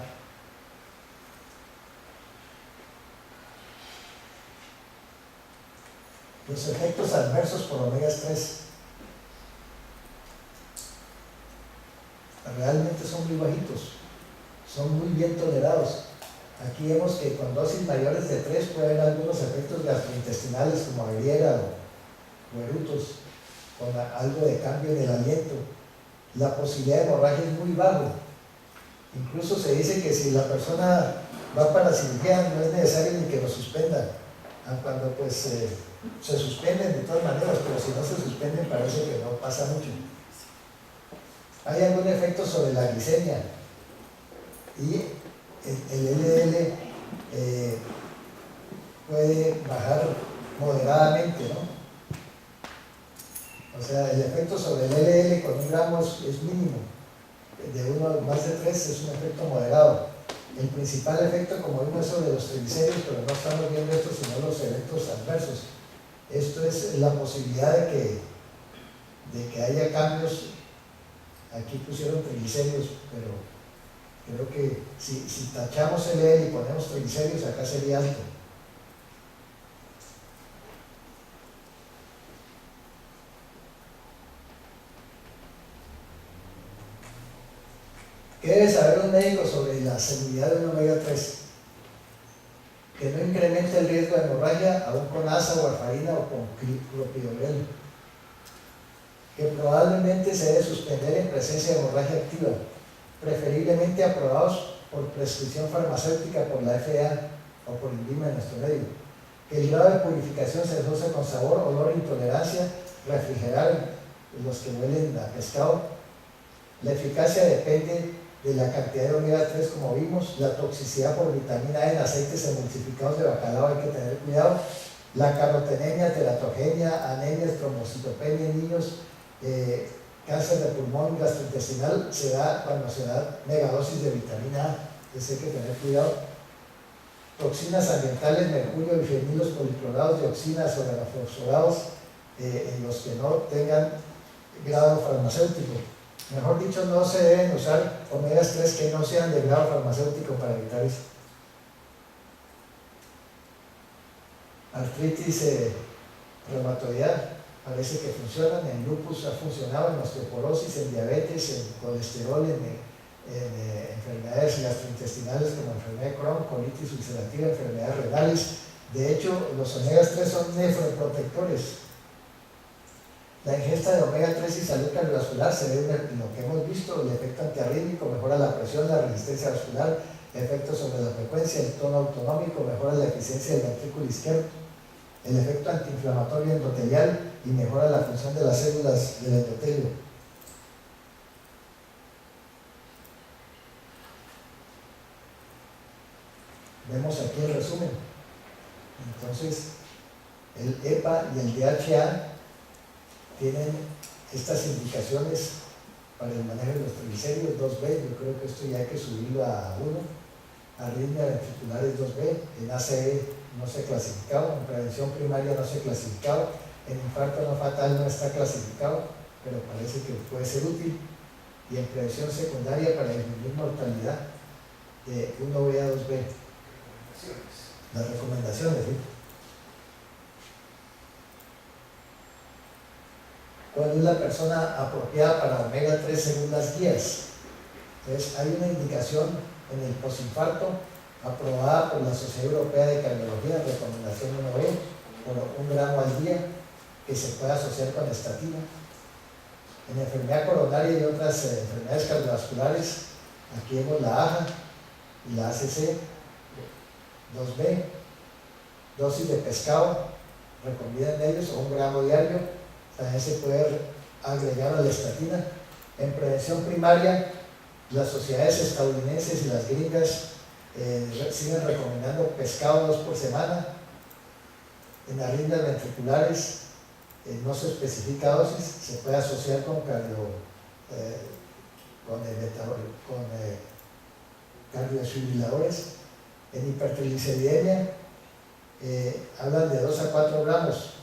Los efectos adversos por omegas 3 realmente son muy bajitos, son muy bien tolerados. Aquí vemos que con dosis mayores de 3 puede haber algunos efectos gastrointestinales como agriera o erutos, con algo de cambio en el aliento. La posibilidad de hemorragia es muy bajo. Incluso se dice que si la persona va para cirugía no es necesario ni que lo suspendan, cuando pues se suspenden de todas maneras, pero si no se suspenden parece que no pasa mucho. Hay algún efecto sobre la glicemia, y el LDL puede bajar moderadamente, ¿no? O sea, el efecto sobre el LDL con 1 gramo es mínimo, de 1 a más de 3 es un efecto moderado. El principal efecto, como vimos, es sobre los triglicéridos, pero no estamos viendo esto, sino los efectos adversos. Esto es la posibilidad de que haya cambios. Aquí pusieron triglicéridos, pero creo que si tachamos el LDL y ponemos triglicéridos, acá sería alto. ¿Qué debe saber un médico sobre la seguridad de un omega 3? Que no incremente el riesgo de hemorragia aún con asa, warfarina o con clopidogrel. Que probablemente se debe suspender en presencia de hemorragia activa, preferiblemente aprobados por prescripción farmacéutica por la FDA o por INVIMA en nuestro medio. Que el grado de purificación se asocia con sabor, olor, intolerancia, refrigerar los que huelen a pescado. La eficacia depende de la cantidad de omega 3, como vimos. La toxicidad por vitamina E en aceites emulsificados de bacalao, hay que tener cuidado. La carotenemia, teratogenia, anemia, trombocitopenia en niños, cáncer de pulmón, gastrointestinal, se da cuando se da megadosis de vitamina A, entonces hay que tener cuidado. Toxinas ambientales, mercurio, bifenilos, policlorados, dioxinas, organofosforados, en los que no tengan grado farmacéutico. Mejor dicho, no se deben usar omegas 3 que no sean de grado farmacéutico para evitar eso. Artritis reumatoidal, parece que funcionan. En lupus ha funcionado, en osteoporosis, en diabetes, en colesterol, en enfermedades gastrointestinales como enfermedad de Crohn, colitis ulcerativa, enfermedades renales. De hecho, los omegas 3 son nefroprotectores. La ingesta de omega 3 y salud cardiovascular se debe en lo que hemos visto: el efecto antiarrítmico, mejora la presión, la resistencia vascular, efecto sobre la frecuencia, el tono autonómico, mejora la eficiencia del ventrículo izquierdo, el efecto antiinflamatorio endotelial y mejora la función de las células del endotelio. Vemos aquí el resumen. Entonces, el EPA y el DHA tienen estas indicaciones para el manejo de los triglicéridos. 2B, yo creo que esto ya hay que subirlo a 1. Arritmia ventricular es 2B. En ACE no se ha clasificado, en prevención primaria no se ha clasificado, en infarto no fatal no está clasificado, pero parece que puede ser útil. Y en prevención secundaria para disminuir mortalidad de 1B a 2B. Las recomendaciones, ¿sí? ¿Cuál es la persona apropiada para omega 3 según las guías? Entonces, hay una indicación en el posinfarto aprobada por la Sociedad Europea de Cardiología, recomendación 1B, por 1 gramo al día, que se puede asociar con estatina. En enfermedad coronaria y otras enfermedades cardiovasculares, aquí vemos la AJA y la ACC, 2B, dosis de pescado, recomiendan ellos, o 1 gramo diario. También se puede agregar a la estatina. En prevención primaria, las sociedades estadounidenses y las gringas siguen recomendando pescado 2 por semana. En arritmias ventriculares no se especifica dosis, se puede asociar con cardiodesfibriladores. En hipertrigliceridemia hablan de 2 a 4 gramos.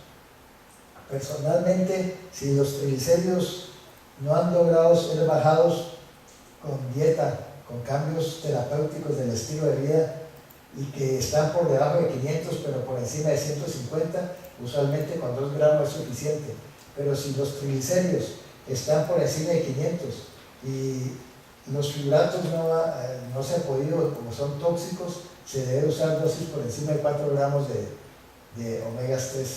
Personalmente, si los triglicéridos no han logrado ser bajados con dieta, con cambios terapéuticos del estilo de vida, y que están por debajo de 500 pero por encima de 150, usualmente con 2 gramos es suficiente. Pero si los triglicéridos están por encima de 500 y los fibratos no se han podido, como son tóxicos, se debe usar dosis por encima de 4 gramos de omegas 3.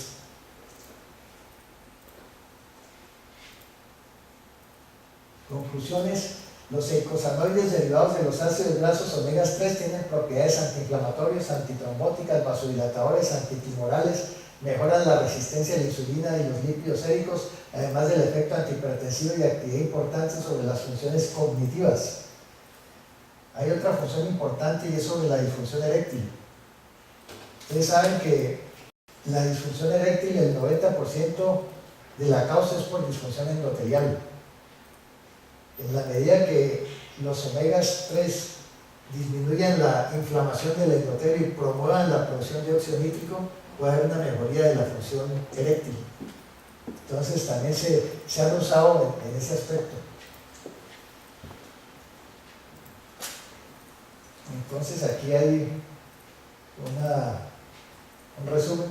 Conclusiones: los eicosanoides derivados de los ácidos grasos omegas 3 tienen propiedades antiinflamatorias, antitrombóticas, vasodilatadores, antitumorales, mejoran la resistencia a la insulina y los lípidos séricos, además del efecto antihipertensivo y actividad importante sobre las funciones cognitivas. Hay otra función importante y es sobre la disfunción eréctil. Ustedes saben que la disfunción eréctil, el 90% de la causa es por disfunción endotelial. En la medida que los omegas 3 disminuyan la inflamación del endotelio y promuevan la producción de óxido nítrico, puede haber una mejoría de la función eréctil. Entonces también se han usado en ese aspecto. Entonces aquí hay un resumen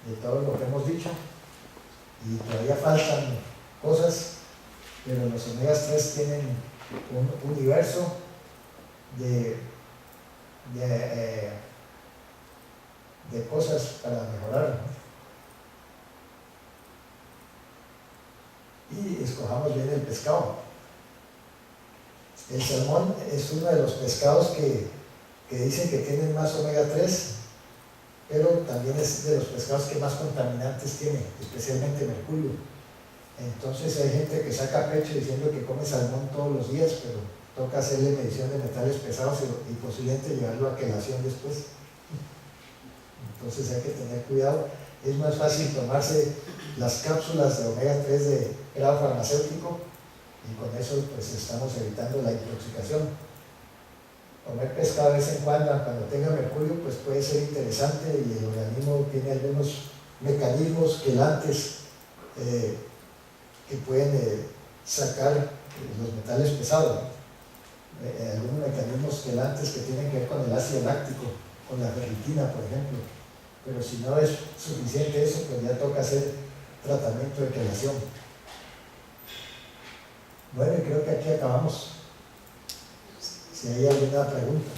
de todo lo que hemos dicho y todavía faltan cosas, pero los omegas 3 tienen un universo de cosas para mejorar, ¿no? Y escojamos bien el pescado. El salmón es uno de los pescados que dicen que tienen más omega 3, pero también es de los pescados que más contaminantes tiene, especialmente mercurio. Entonces hay gente que saca pecho diciendo que come salmón todos los días, pero toca hacerle medición de metales pesados y posiblemente llevarlo a quelación después. Entonces hay que tener cuidado. Es más fácil tomarse las cápsulas de omega 3 de grado farmacéutico y con eso pues estamos evitando la intoxicación. Comer pescado de vez en cuando tenga mercurio, pues puede ser interesante y el organismo tiene algunos mecanismos quelantes que pueden sacar los metales pesados. Algunos mecanismos quelantes que tienen que ver con el ácido láctico, con la ferritina, por ejemplo. Pero si no es suficiente eso, pues ya toca hacer tratamiento de quelación. Bueno, y creo que aquí acabamos. Si hay alguna pregunta.